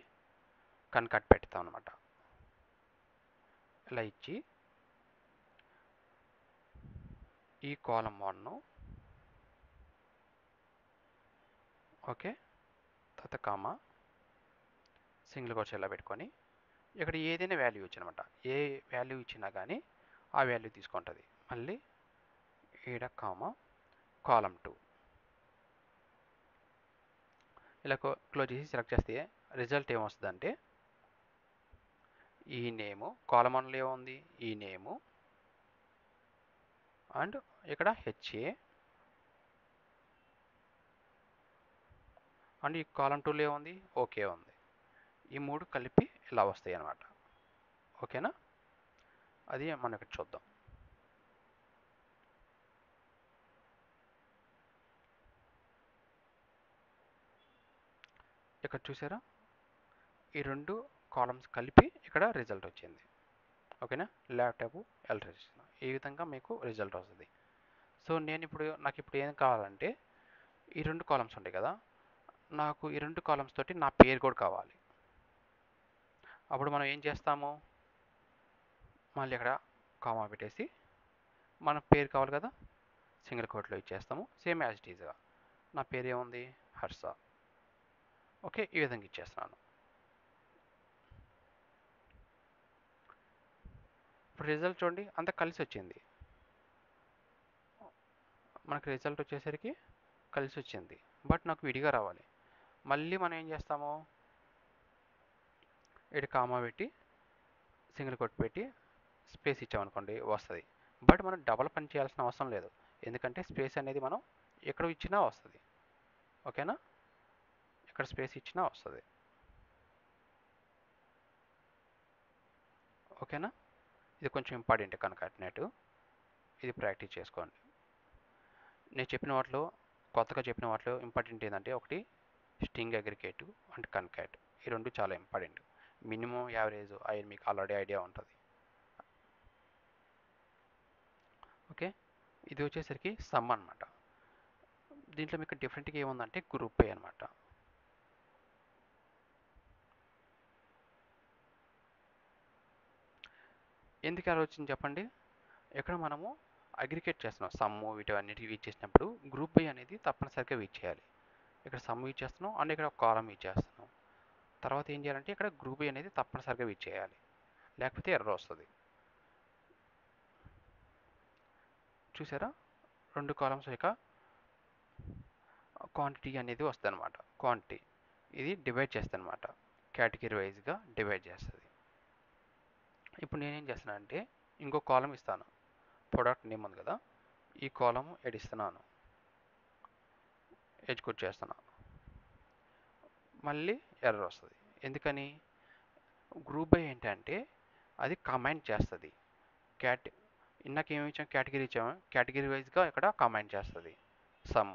కన్కట్ పెడతాం అనమాట. ఇలా ఇచ్చి ఈ కాలం 1 ఓకే, తర్వాత కామా సింగిల్ కోట్స్ ఇలా పెట్టుకొని ఇక్కడ ఏదైనా వాల్యూ ఇచ్చానమాట, ఏ వాల్యూ ఇచ్చినా కానీ ఆ వాల్యూ తీసుకుంటుంది. మళ్ళీ ఈడ కామా కాలం 2 ఇలా క్లోజ్ చేసి సెలెక్ట్ చేస్తే రిజల్ట్ ఏమొస్తుందంటే ఈ నేము కాలం 1లో ఏముంది ఈ నేము అండ్ ఇక్కడ హెచ్ఏ అండ్ ఈ కాలం 2లో ఏముంది ఓకే ఉంది. ఈ 3 కలిపి ఇలా వస్తాయి అన్నమాట. ఓకేనా, అది మనం ఇక్కడ చూద్దాం. ఇక్కడ చూసారా ఈ 2 కాలమ్స్ కలిపి ఇక్కడ రిజల్ట్ వచ్చింది. ఓకేనా, ల్యాప్టాప్ ఎలక్ట్రిసిటీ ఈ విధంగా మీకు రిజల్ట్ వస్తుంది. సో నాకు ఇప్పుడు ఏం కావాలంటే ఈ 2 కాలమ్స్ ఉంటాయి కదా, నాకు ఈ 2 కాలమ్స్ తోటి నా పేరు కూడా కావాలి. అప్పుడు మనం ఏం చేస్తాము, మళ్ళీ ఇక్కడ కామా పెట్టేసి మన పేరు కావాలి కదా సింగిల్ కోట్లో ఇచ్చేస్తాము. సేమ్ యాజ్ ఇట్ ఈజ్గా నా పేరు ఏముంది హర్ష. ఓకే, ఈ విధంగా ఇచ్చేస్తున్నాను. ఇప్పుడు రిజల్ట్ చూడండి అంతా కలిసి వచ్చింది. మనకి రిజల్ట్ వచ్చేసరికి కలిసి వచ్చింది, బట్ నాకు విడిగా రావాలి. మళ్ళీ మనం ఏం చేస్తాము, ఇటు కామా పెట్టి సింగిల్ కోట్ పెట్టి స్పేస్ ఇచ్చామనుకోండి వస్తుంది. బట్ మనం డబల్ పని చేయాల్సిన అవసరం లేదు, ఎందుకంటే స్పేస్ అనేది మనం ఎక్కడ ఇచ్చినా వస్తుంది. ఓకేనా, ఇక్కడ స్పేస్ ఇచ్చినా వస్తుంది. ఓకేనా, ఇది కొంచెం ఇంపార్టెంట్ కన్కాటినేట్, ఇది ప్రాక్టీస్ చేసుకోండి. నేను చెప్పిన వాటిలో కొత్తగా చెప్పిన వాటిలో ఇంపార్టెంట్ ఏంటంటే ఒకటి స్ట్రింగ్ అగ్రిగేటివ్ అండ్ కన్కాట్, ఈ 2 చాలా ఇంపార్టెంట్. మినిమం యావరేజ్ అవి మీకు ఆల్రెడీ ఐడియా ఉంటుంది. ఓకే, ఇది వచ్చేసరికి సమ్ అనమాట. దీంట్లో మీకు డిఫరెంట్గా ఏముందంటే గ్రూప్ ఏ అనమాట. ఎందుకు అలా వచ్చింది చెప్పండి. ఇక్కడ మనము అగ్రిగేట్ చేస్తున్నాం, సమ్ము వీటన్నిటివి యూజ్ చేసినప్పుడు గ్రూప్ బై అనేది తప్పనిసరిగా యూజ్ చేయాలి. ఇక్కడ సమ్ యూజ్ చేస్తున్నాం అండ్ ఇక్కడ ఒక కాలం యూజ్ చేస్తున్నాం. తర్వాత ఏం చేయాలంటే ఇక్కడ గ్రూప్ బై అనేది తప్పనిసరిగా యూజ్ చేయాలి, లేకపోతే ఎర్రర్ వస్తుంది. చూసారా 2 కాలమ్స్ యొక్క క్వాంటిటీ అనేది వస్తుంది అనమాట. క్వాంటిటీ ఇది డివైడ్ చేస్తుంది అనమాట, కేటగిరీ వైజ్గా డివైడ్ చేస్తుంది. ఇప్పుడు నేనేం చేస్తానంటే ఇంకో కాలం ఇస్తాను, ప్రొడక్ట్ నేమ్ ఉంది కదా, ఈ కాలం ఎడిస్తున్నాను, ఎగ్జిక్యూట్ చేస్తున్నాను. మళ్ళీ ఎర్రర్ వస్తుంది. ఎందుకని, గ్రూప్ బై ఏంటంటే అది కమాండ్ చేస్తుంది. ఇందాక ఏమి ఇచ్చాము, కేటగిరీ ఇచ్చాము, కేటగిరీ వైజ్గా ఇక్కడ కమాండ్ చేస్తుంది సమ్.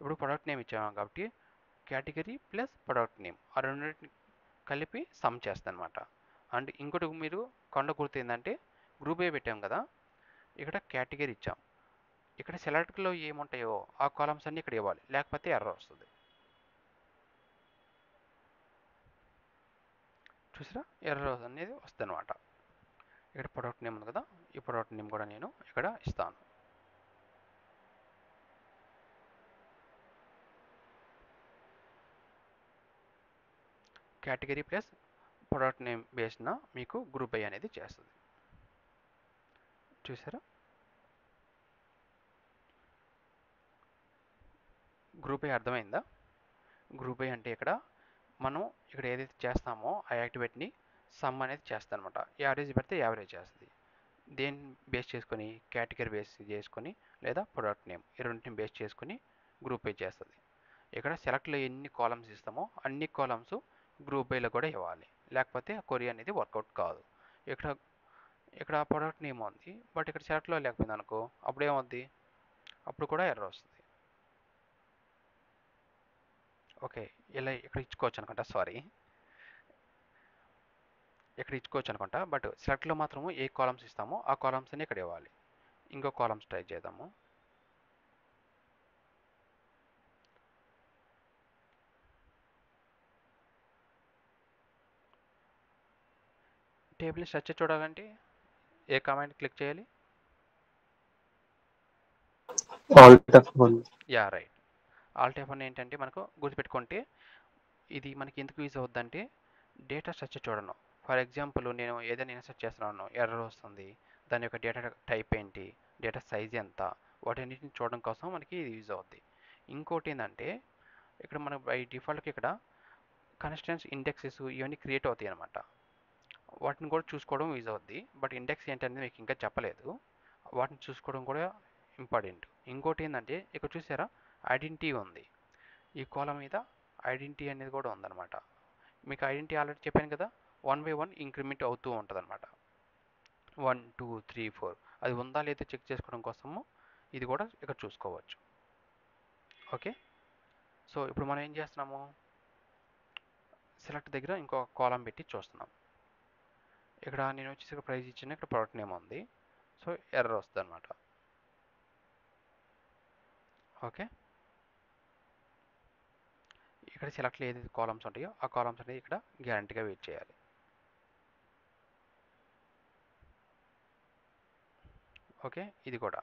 ఇప్పుడు ప్రొడక్ట్ నేమ్ ఇచ్చాము కాబట్టి కేటగిరీ ప్లస్ ప్రొడక్ట్ నేమ్ ఆ రెండింటిని కలిపి సమ్ చేస్తుంది అనమాట. అండ్ ఇంకోటి మీరు కొండ గుర్తు ఏంటంటే గ్రూప్ ఏ పెట్టాం కదా, ఇక్కడ కేటగిరీ ఇచ్చాం, ఇక్కడ సెలెక్ట్లో ఏముంటాయో ఆ కాలమ్స్ అన్నీ ఇక్కడ ఇవ్వాలి, లేకపోతే ఎర్రర్ వస్తుంది. చూసారా ఎర్రర్ అనేది వస్తుంది అనమాట. ఇక్కడ ప్రొడక్ట్ నేమ్ ఉంది కదా, ఈ ప్రొడక్ట్ నేమ్ కూడా నేను ఇక్కడ ఇస్తాను. కేటగిరీ ప్లస్ ప్రొడక్ట్ నేమ్ బేస్న మీకు గ్రూప్ బై అనేది చేస్తుంది. చూసారా గ్రూప్ బై అర్థమైందా. గ్రూప్ బై అంటే ఇక్కడ మనం ఇక్కడ ఏదైతే చేస్తామో ఆ యాక్టివిటీని సమ్ అనేది చేస్తుంది అనమాట. యావరేజ్ పెడితే యావరేజ్ చేస్తుంది. దేన్ని బేస్ చేసుకొని, కేటగిరీ బేస్ చేసుకొని లేదా ప్రొడక్ట్ నేమ్ ఈ రెండింటిని బేస్ చేసుకొని గ్రూప్ బై చేస్తుంది. ఇక్కడ సెలెక్ట్లో ఎన్ని కాలమ్స్ ఇస్తామో అన్ని కాలమ్స్ గ్రూప్ బైలో కూడా ఇవ్వాలి, లేకపోతే కొరీ అనేది వర్కౌట్ కాదు. ఇక్కడ ప్రొడక్ట్ నేమ్ ఉంది, బట్ ఇక్కడ సెలెక్ట్లో లేకపోయింది అనుకో, అప్పుడు ఏమవుద్ది, అప్పుడు కూడా ఎర్రర్ వస్తుంది. ఓకే, ఇలా ఇక్కడ ఇచ్చుకోవచ్చు అనుకుంటా, సారీ ఇక్కడ ఇచ్చుకోవచ్చు అనుకుంటా, బట్ సెలెక్ట్లో మాత్రము ఏ కాలమ్స్ ఇస్తామో ఆ కాలమ్స్ అన్ని ఇక్కడ ఇవ్వాలి. ఇంకో కాలమ్స్ ట్రై చేద్దాము. టేబుల్ స్ట్రక్చర్ చూడాలంటే ఏ కమాండ్ క్లిక్ చేయాలి, Alt F1. Yeah right. Alt F1 ఏంటంటే మనకు గుర్తుపెట్టుకుంటే ఇది మనకి ఎందుకు యూజ్ అవుద్దంటే డేటా స్ట్రక్చర్ చూడను. ఫర్ ఎగ్జాంపుల్ నేను ఏదైనా ఇన్సర్ట్ చేస్తున్నాను, ఎర్రర్ వస్తుంది, దాని యొక్క డేటా టైప్ ఏంటి, డేటా సైజ్ ఎంత, వాటన్నిటిని చూడడం కోసం మనకి ఇది యూజ్ అవుద్ది. ఇంకోటి ఏంటంటే ఇక్కడ మనం బై డిఫాల్ట్కి ఇక్కడ కన్స్టెంట్స్ ఇండెక్సెస్ ఇవన్నీ క్రియేట్ అవుతాయి అనమాట. వాటిని కూడా చూసుకోవడం యూజ్ అవుద్ది. బట్ ఇండెక్స్ ఏంటనేది మీకు ఇంకా చెప్పలేదు. వాటిని చూసుకోవడం కూడా ఇంపార్టెంట్. ఇంకోటి ఏంటంటే ఇక్కడ చూసారా ఐడెంటిటీ ఉంది. ఈ కాలం మీద ఐడెంటిటీ అనేది కూడా ఉందన్నమాట. మీకు ఐడెంటిటీ ఆల్రెడీ చెప్పాను కదా, 1 బై 1 ఇంక్రిమెంట్ అవుతూ ఉంటుంది అనమాట. 1 2 3 4 అది ఉందా లేదా చెక్ చేసుకోవడం కోసము ఇది కూడా ఇక్కడ చూసుకోవచ్చు. ఓకే, సో ఇప్పుడు మనం ఏం చేస్తున్నాము, సెలెక్ట్ దగ్గర ఇంకో కాలం పెట్టి చూస్తున్నాం. ఇక్కడ నేను వచ్చేసి ప్రైస్ ఇచ్చిన, ఇక్కడ ప్రోడక్ట్ నేమ్ ఉంది. సో ఎర్రర్ వస్తుంది అనమాట. ఓకే, ఇక్కడ సెలెక్ట్లో ఏదైతే కాలమ్స్ ఉంటాయో ఆ కాలమ్స్ అనేది ఇక్కడ గ్యారంటీగా వెయిట్ చేయాలి. ఓకే, ఇది కూడా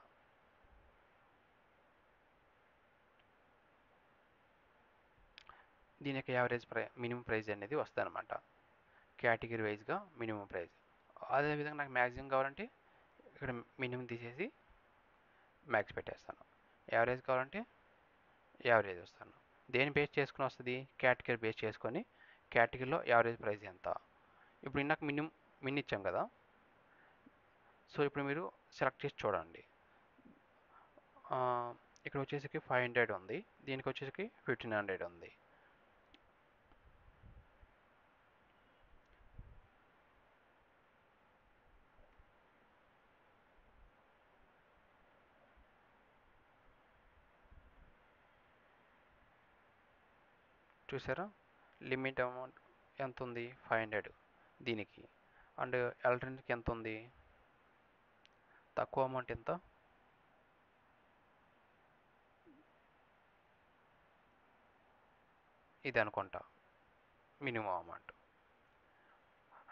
దీని యొక్క యావరేజ్ మినిమం ప్రైస్ అనేది వస్తుంది అనమాట. కేటగిరీ వైజ్గా మినిమం ప్రైస్. అదేవిధంగా నాకు మ్యాక్సిమం కావాలంటే ఇక్కడ మినిమం తీసేసి మ్యాక్స్ పెట్టేస్తాను. యావరేజ్ కావాలంటే యావరేజ్ వస్తాను. దేని బేస్ చేసుకుని వస్తుంది, కేటగిరీ బేస్ చేసుకొని కేటగిరీలో యావరేజ్ ప్రైస్ ఎంత. ఇప్పుడు ఇందాక మిన్ ఇచ్చాం కదా, సో ఇప్పుడు మీరు సెలెక్ట్ చేసి చూడండి. ఇక్కడ వచ్చేసరికి 500 ఉంది, దీనికి వచ్చేసరికి 1500 ఉంది. చూసారా లిమిట్ అమౌంట్ ఎంత ఉంది, 500 దీనికి. అండ్ ఎలక్ట్రానిక్ ఎంత ఉంది, తక్కువ అమౌంట్ ఎంత, ఇది అనుకుంటా మినిమం అమౌంట్.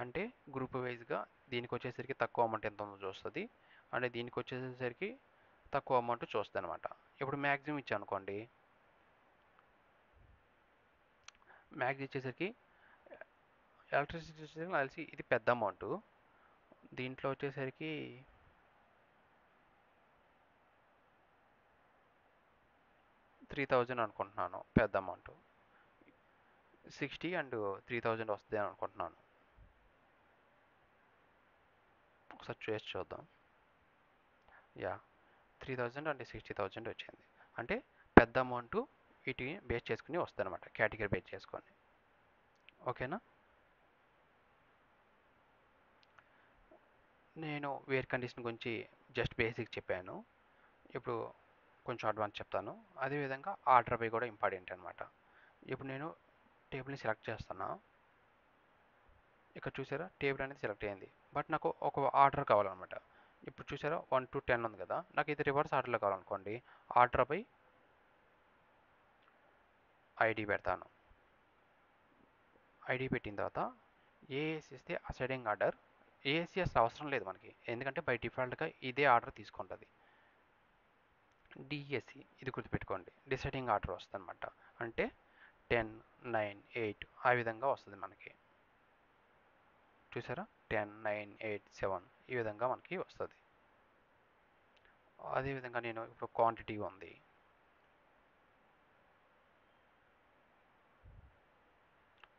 అంటే గ్రూప్ వైజ్గా దీనికి వచ్చేసరికి తక్కువ అమౌంట్ ఎంత ఉందో చూస్తుంది, అంటే దీనికి వచ్చేసరికి తక్కువ అమౌంట్ చూస్తుంది అనమాట. ఇప్పుడు మ్యాక్సిమం ఇచ్చా అనుకోండి, మ్యాక్స్ ఇచ్చేసరికి ఎలక్ట్రిసిటీ కలిసి ఇది పెద్ద అమౌంట్. దీంట్లో వచ్చేసరికి 3000 అనుకుంటున్నాను పెద్ద అమౌంట్. 60 అండ్ 3000 వస్తుంది అని అనుకుంటున్నాను. ఒకసారి చేసి చూద్దాం. యా 3000 అండ్ 60,000 వచ్చింది. అంటే పెద్ద అమౌంట్ వీటిని బేస్ చేసుకుని వస్తుంది అనమాట, కేటగిరీ బేస్ చేసుకొని. ఓకేనా, నేను వేర్ కండిషన్ గురించి జస్ట్ బేసిక్ చెప్పాను. ఇప్పుడు కొంచెం అడ్వాన్స్ చెప్తాను. అదేవిధంగా ఆర్డర్ బై కూడా ఇంపార్టెంట్ అనమాట. ఇప్పుడు నేను టేబుల్ని సెలెక్ట్ చేస్తున్నా. ఇక్కడ చూసారా టేబుల్ అనేది సెలెక్ట్ అయింది, బట్ నాకు ఒక ఆర్డర్ కావాలన్నమాట. ఇప్పుడు చూసారా 1 to 10 ఉంది కదా, నాకు ఇది రివర్స్ ఆర్డర్లో కావాలనుకోండి, ఆర్డర్ బై ఐడి పెడతాను. ఐడి పెట్టిన తర్వాత ఏఎస్ ఇస్తే అసెండింగ్ ఆర్డర్. ఏఎస్సి అసలు అవసరం లేదు మనకి, ఎందుకంటే బై డిఫాల్ట్గా ఇదే ఆర్డర్ తీసుకుంటుంది. డిఎస్సి ఇది గుర్తుపెట్టుకోండి, డిసైడింగ్ ఆర్డర్ వస్తుంది అనమాట. అంటే 10 9 8 ఆ విధంగా వస్తుంది మనకి. చూసారా 10 9 8 7 ఈ విధంగా మనకి వస్తుంది. అదేవిధంగా నేను ఇప్పుడు క్వాంటిటీ ఉంది,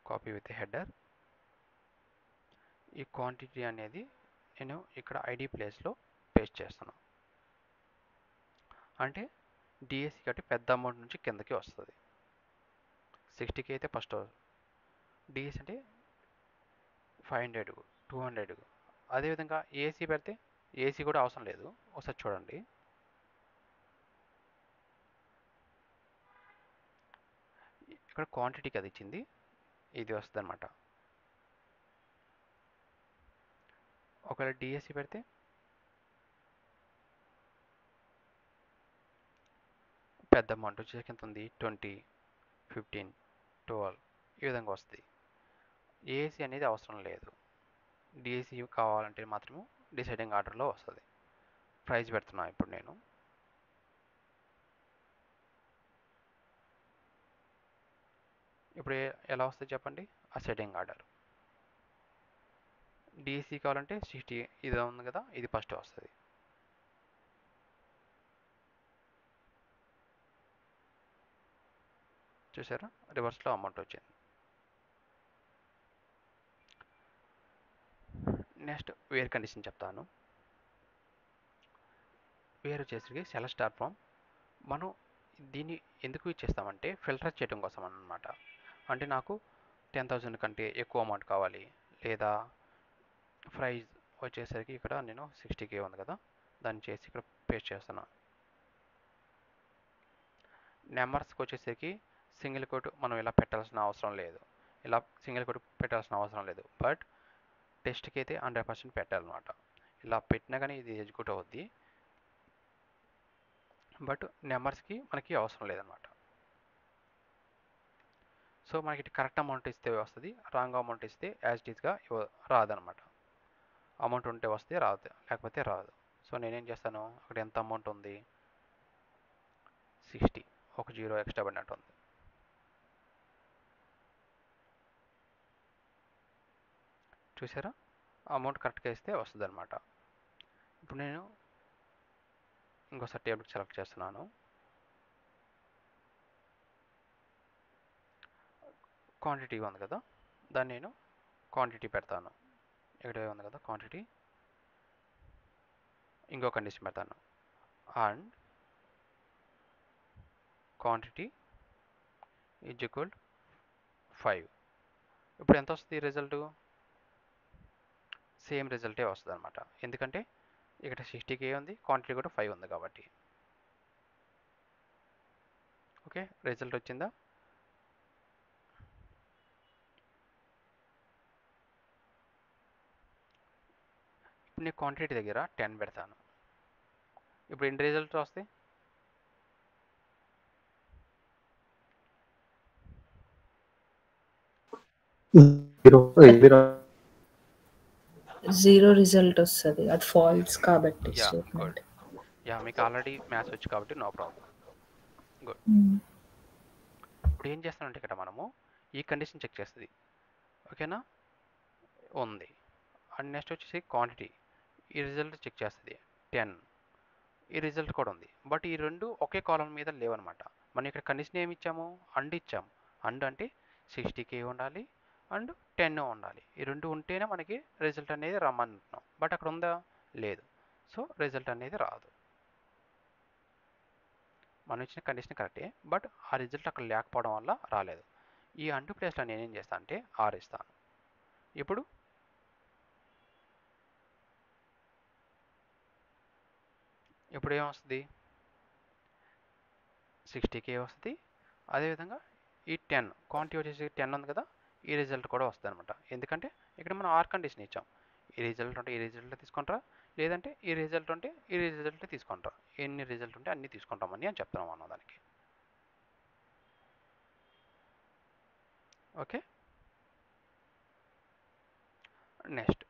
కాపీ విత్ హెడర్. ఈ క్వాంటిటీ అనేది నేను ఇక్కడ ఐడి ప్లేస్లో పేస్ట్ చేస్తాను. అంటే డిఎస్సి కాబట్టి పెద్ద అమౌంట్ నుంచి కిందకి వస్తుంది. 60K అయితే ఫస్ట్, డిఎస్సి అంటే 500 200. అదేవిధంగా ఏసీ పెడితే ఏసీ కూడా అవసరం లేదు. ఒకసారి చూడండి, ఇక్కడ క్వాంటిటీకి అది ఇచ్చింది, ఇది వస్తుంది అనమాట. ఒకవేళ డిఎస్సి పెడితే పెద్ద అమౌంట్ వచ్చేసరికి ఎంత ఉంది, 20 15 12 ఈ విధంగా వస్తుంది. ఏసీ అనేది అవసరం లేదు, డిఎస్సి కావాలంటే మాత్రము డిసైడింగ్ ఆర్డర్లో వస్తుంది. ప్రైస్ పెడుతున్నా ఇప్పుడు నేను. ఇప్పుడు ఎలా వస్తుంది చెప్పండి, అసెండింగ్ ఆర్డర్. డిఎస్సి కావాలంటే 60 ఇది ఉంది కదా, ఇది ఫస్ట్ వస్తుంది. చూసారా రివర్స్లో అమౌంట్ వచ్చింది. నెక్స్ట్ వేర్ కండిషన్ చెప్తాను. వేర్ వచ్చేసరికి సెలెక్ట్ స్టార్ ఫ్రమ్. మనం దీన్ని ఎందుకు ఇచ్చేస్తామంటే ఫిల్టర్ చేయడం కోసం అన్నమాట. అంటే నాకు 10,000 కంటే ఎక్కువ అమౌంట్ కావాలి, లేదా ప్రైజ్ వచ్చేసరికి ఇక్కడ నేను 60K ఉంది కదా, దాన్ని చేసి ఇక్కడ పేస్ట్ చేస్తున్నాను. నెంబర్స్కి వచ్చేసరికి సింగిల్ కోట్ మనం ఇలా పెట్టాల్సిన అవసరం లేదు, ఇలా సింగిల్ కోట్ పెట్టాల్సిన అవసరం లేదు. బట్ టెస్ట్కి అయితే 100% పెట్టాలన్నమాట. ఇలా పెట్టినా కానీ ఇది ఎగ్జిక్యూట్ అవుద్ది, బట్ నెంబర్స్కి మనకి అవసరం లేదనమాట. సో మనకి కరెక్ట్ అమౌంట్ ఇస్తే వస్తుంది, రాంగ్ అమౌంట్ ఇస్తే యాజ్ ఇట్ ఈస్గా రాదనమాట. అమౌంట్ ఉంటే వస్తే రాదు, లేకపోతే రాదు. సో నేనేం చేస్తాను, అక్కడ ఎంత అమౌంట్ ఉంది, 60, ఒక 0 ఎక్స్ట్రా పడినట్టు ఉంది. చూసారా, అమౌంట్ కరెక్ట్గా ఇస్తే వస్తుంది అనమాట. ఇప్పుడు నేను ఇంకోసారి టేబుల్ సెలెక్ట్ చేస్తున్నాను. క్వాంటిటీ ఉంది కదా, దాన్ని నేను క్వాంటిటీ పెడతాను. ఇక్కడ ఉంది కదా క్వాంటిటీ, ఇంకో కండిషన్ పెడతాను, అండ్ క్వాంటిటీ ఈజ్ ఈక్వల్ 5. ఇప్పుడు ఎంత వస్తుంది రిజల్ట్, సేమ్ రిజల్టే వస్తుంది అనమాట. ఎందుకంటే ఇక్కడ 60K ఉంది, క్వాంటిటీ కూడా 5 ఉంది కాబట్టి. ఓకే, రిజల్ట్ వచ్చిందా? ఇప్పుడు నేను క్వాంటిటీ దగ్గర 10 పెడతాను. ఇప్పుడు ఎన్ని రిజల్ట్ వస్తాయి, 0 రిజల్ట్ వస్తుంది, అది ఫాల్స్ కాబట్టి స్టేట్మెంట్. యా, మీకు ఆల్రెడీ మ్యాథ్స్ వచ్చి కాబట్టి నో ప్రాబ్లం. గుడ్. ఇప్పుడు ఏం చేస్తానంటే ఇక్కడ మనము ఈ కండిషన్ చెక్ చేస్తుంది, ఓకేనా, ఉంది. అండ్ నెక్స్ట్ వచ్చేసి క్వాంటిటీ, ఈ రిజల్ట్ చెక్ చేస్తుంది 10, ఈ రిజల్ట్ కూడా ఉంది. బట్ ఈ రెండు ఒకే కాలం మీద లేవన్నమాట. మనం ఇక్కడ కండిషన్ ఏమి ఇచ్చాము, అండ్ ఇచ్చాము. అండ్ అంటే 60K ఉండాలి అండ్ 10 ఉండాలి. ఈ రెండు ఉంటేనే మనకి రిజల్ట్ అనేది రమ్మంటున్నాం. బట్ అక్కడ ఉందా, లేదు. సో రిజల్ట్ అనేది రాదు. మనం ఇచ్చిన కండిషన్ కరెక్టే, బట్ ఆ రిజల్ట్ అక్కడ లేకపోవడం వల్ల రాలేదు. ఈ అండ్ ప్లేస్లో నేను ఏం చేస్తాను అంటే ఆర్ ఇస్తాను. ఇప్పుడు ఏమొస్తుంది, 60K వస్తుంది. అదేవిధంగా ఈ 10 క్వాంటిటీ వచ్చేసి 10 ఉంది కదా, ఈ రిజల్ట్ కూడా వస్తుంది అనమాట. ఎందుకంటే ఇక్కడ మనం ఆర్ కండిషన్ ఇచ్చాం. ఈ రిజల్ట్ ఉంటే ఈ రిజల్ట్ తీసుకుంటారా, లేదంటే ఈ రిజల్ట్ ఉంటే ఈ రిజల్ట్ తీసుకుంటారా, ఎన్ని రిజల్ట్ ఉంటే అన్ని తీసుకుంటామని అని చెప్తున్నాం మనం దానికి. ఓకే, నెక్స్ట్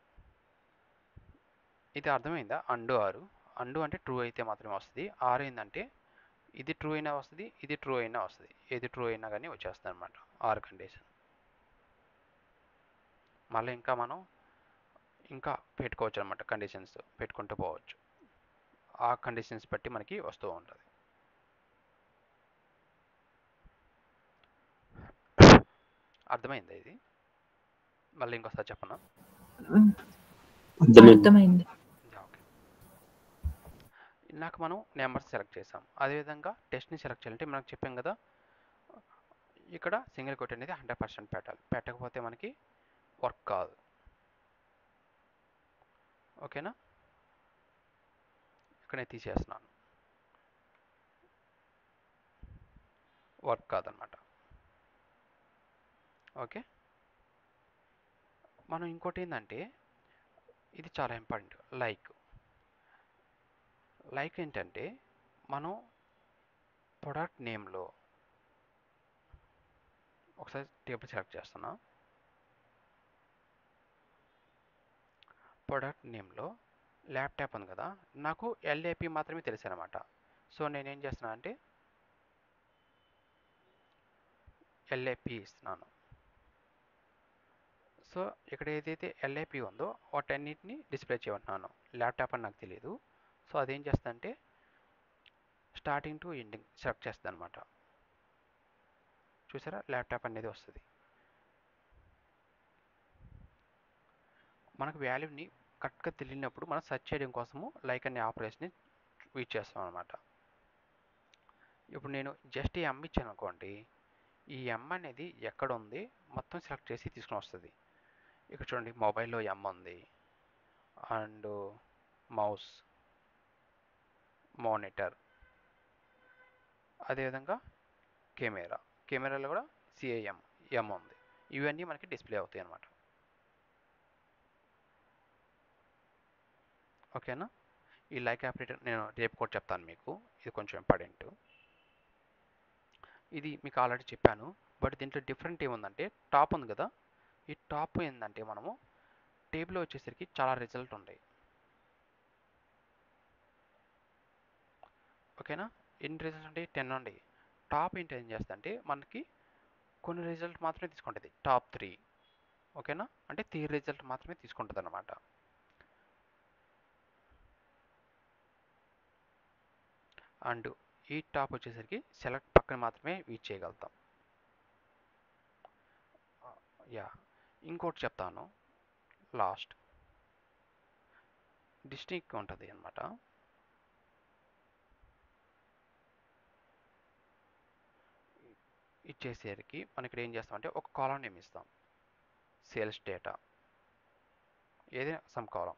ఇది అర్థమైందా, అండు ఆరు. అండు అంటే ట్రూ అయితే మాత్రమే వస్తుంది. ఆర్ ఏంటంటే ఇది ట్రూ అయినా వస్తుంది, ఇది ట్రూ అయినా వస్తుంది. ఏది ట్రూ అయినా కానీ వచ్చేస్తుంది అనమాట ఆర్ కండిషన్. మళ్ళీ ఇంకా మనం ఇంకా పెట్టుకోవచ్చు అనమాట, కండిషన్స్ పెట్టుకుంటూ పోవచ్చు. ఆ కండిషన్స్ బట్టి మనకి వస్తూ ఉంటుంది. అర్థమైందా ఇది? మళ్ళీ ఇంకోసారి చెప్పనా? అర్థమైంది. ఓకే, ఇందాక మనం నెంబర్స్ సెలెక్ట్ చేసాం. అదేవిధంగా టెస్ట్ని సెలెక్ట్ చేయాలంటే మనకు చెప్పాం కదా, ఇక్కడ సింగిల్ కోట్ అనేది 100% పెట్టాలి. పెట్టకపోతే మనకి వర్క్ కాదు. ఓకేనా, ఇక్కడ నేను తీసేస్తున్నాను, వర్క్ కాదనమాట. ఓకే, మనం ఇంకోటి ఏంటంటే ఇది చాలా ఇంపార్టెంట్, లైక్ ఏంటంటే మనం ప్రొడక్ట్ నేమ్లో ఒకసారి టేబుల్ సెలెక్ట్ చేస్తున్నా. ప్రొడక్ట్ నేమ్లో ల్యాప్టాప్ ఉంది కదా, నాకు ఎల్ఏపి మాత్రమే తెలుసు అనమాట. సో నేనేం చేస్తున్నా అంటే ఎల్ఏపి ఇస్తున్నాను. సో ఇక్కడ ఏదైతే ఎల్ఏపి ఉందో వాటన్నిటిని డిస్ప్లే చేయమంటున్నాను. ల్యాప్టాప్ అని నాకు తెలియదు. సో అదేం చేస్తా అంటే స్టార్టింగ్ టు ఎండింగ్ సెలెక్ట్ చేస్తుంది అనమాట. చూసారా, ల్యాప్టాప్ అనేది వస్తుంది. మనకు వాల్యూని కరెక్ట్గా తెలియనప్పుడు మనం సెర్చ్ చేయడం కోసము లైక్ అనే ఆపరేషన్ని యూజ్ చేస్తాం అనమాట. ఇప్పుడు నేను జస్ట్ ఈ ఎమ్ ఇచ్చాను అనుకోండి, ఈ ఎమ్ అనేది ఎక్కడ ఉంది మొత్తం సెలెక్ట్ చేసి తీసుకుని వస్తుంది. ఇక్కడ చూడండి, మొబైల్లో ఎమ్ ఉంది, అండ్ మౌస్, మానిటర్, అదేవిధంగా కెమెరాలో కూడా సిఐఎం ఎమ్ ఉంది. ఇవన్నీ మనకి డిస్ప్లే అవుతాయి అన్నమాట. ఓకేనా? ఈ లైక్ ఆపరేటర్ నేను రేపు కూడా చెప్తాను మీకు, ఇది కొంచెం ఇంపార్టెంట్. ఇది మీకు ఆల్రెడీ చెప్పాను, బట్ దీంట్లో డిఫరెంట్ ఏముందంటే టాప్ ఉంది కదా, ఈ టాప్ ఏంటంటే మనము టేబుల్లో వచ్చేసరికి చాలా రిజల్ట్ ఉంటాయి. ఓకేనా? ఎన్ని రిజల్ట్స్ ఉంటాయి? 10 ఉంటాయి. టాప్ ఏంటి ఏం చేస్తుంది అంటే మనకి కొన్ని రిజల్ట్ మాత్రమే తీసుకుంటుంది, టాప్ 3. ఓకేనా? అంటే 3 రిజల్ట్ మాత్రమే తీసుకుంటుంది అనమాట. అండ్ ఈ టాప్ వచ్చేసరికి సెలెక్ట్ పక్కన మాత్రమే యూజ్ చేయగలుగుతాం. యా, ఇంకోటి చెప్తాను లాస్ట్, డిస్టింక్ ఉంటుంది అనమాట. ఇచ్చేసరికి మనం ఇక్కడ ఏం చేస్తామంటే ఒక కాలం నేమ్ ఇస్తాం, సేల్స్ డేటా, ఏదైనా సమ్ కాలం.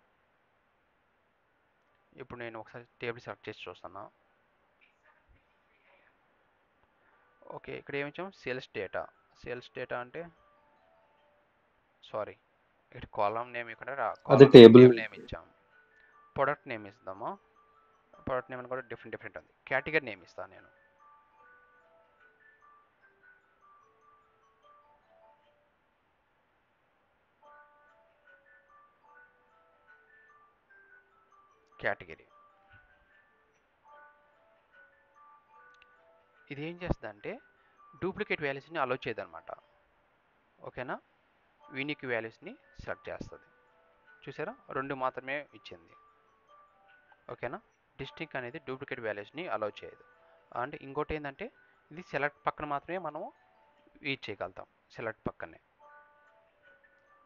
ఇప్పుడు నేను ఒకసారి టేబుల్ సెలెక్ట్ చేసి చూస్తున్నా. ఓకే, ఇక్కడ ఏమి ఇచ్చాం? సేల్స్ డేటా అంటే సారీ, ఇక్కడ కాలం నేమ్ ఇక్కడ అది టేబుల్ టేబుల్. నేమ్ ఇచ్చాం. ప్రొడక్ట్ నేమ్ ఇస్తామా? ప్రొడక్ట్ నేమ్ అని కూడా డిఫరెంట్ ఉంది. కేటగిరీ నేమ్ ఇస్తాను నేను. కేటగిరీ ఇది ఏం చేస్తుందంటే డూప్లికేట్ వాల్యూస్ని అలో చేయదన్నమాట. ఓకేనా? యూనిక్ వాల్యూస్ని సెలెక్ట్ చేస్తుంది. చూసారా, 2 మాత్రమే ఇచ్చింది. ఓకేనా? డిస్టింక్ అనేది డూప్లికేట్ వాల్యూస్ని అలో చేయదు. అండ్ ఇంకోటి ఏంటంటే ఇది సెలెక్ట్ పక్కన మాత్రమే మనం యూజ్ చేయగలుగుతాం, సెలెక్ట్ పక్కనే.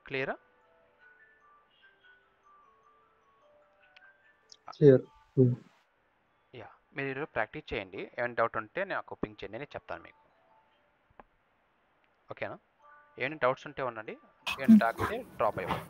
క్లియరా? యా, మీరు ప్రాక్టీస్ చేయండి. ఏమైనా డౌట్ ఉంటే నాకు పింక్ చేయండి, నేను చెప్తాను మీకు. ఓకేనా? ఏమైనా డౌట్స్ ఉంటే ఉండండి, ఏమైనా తాగితే డ్రాప్ అయిపోండి.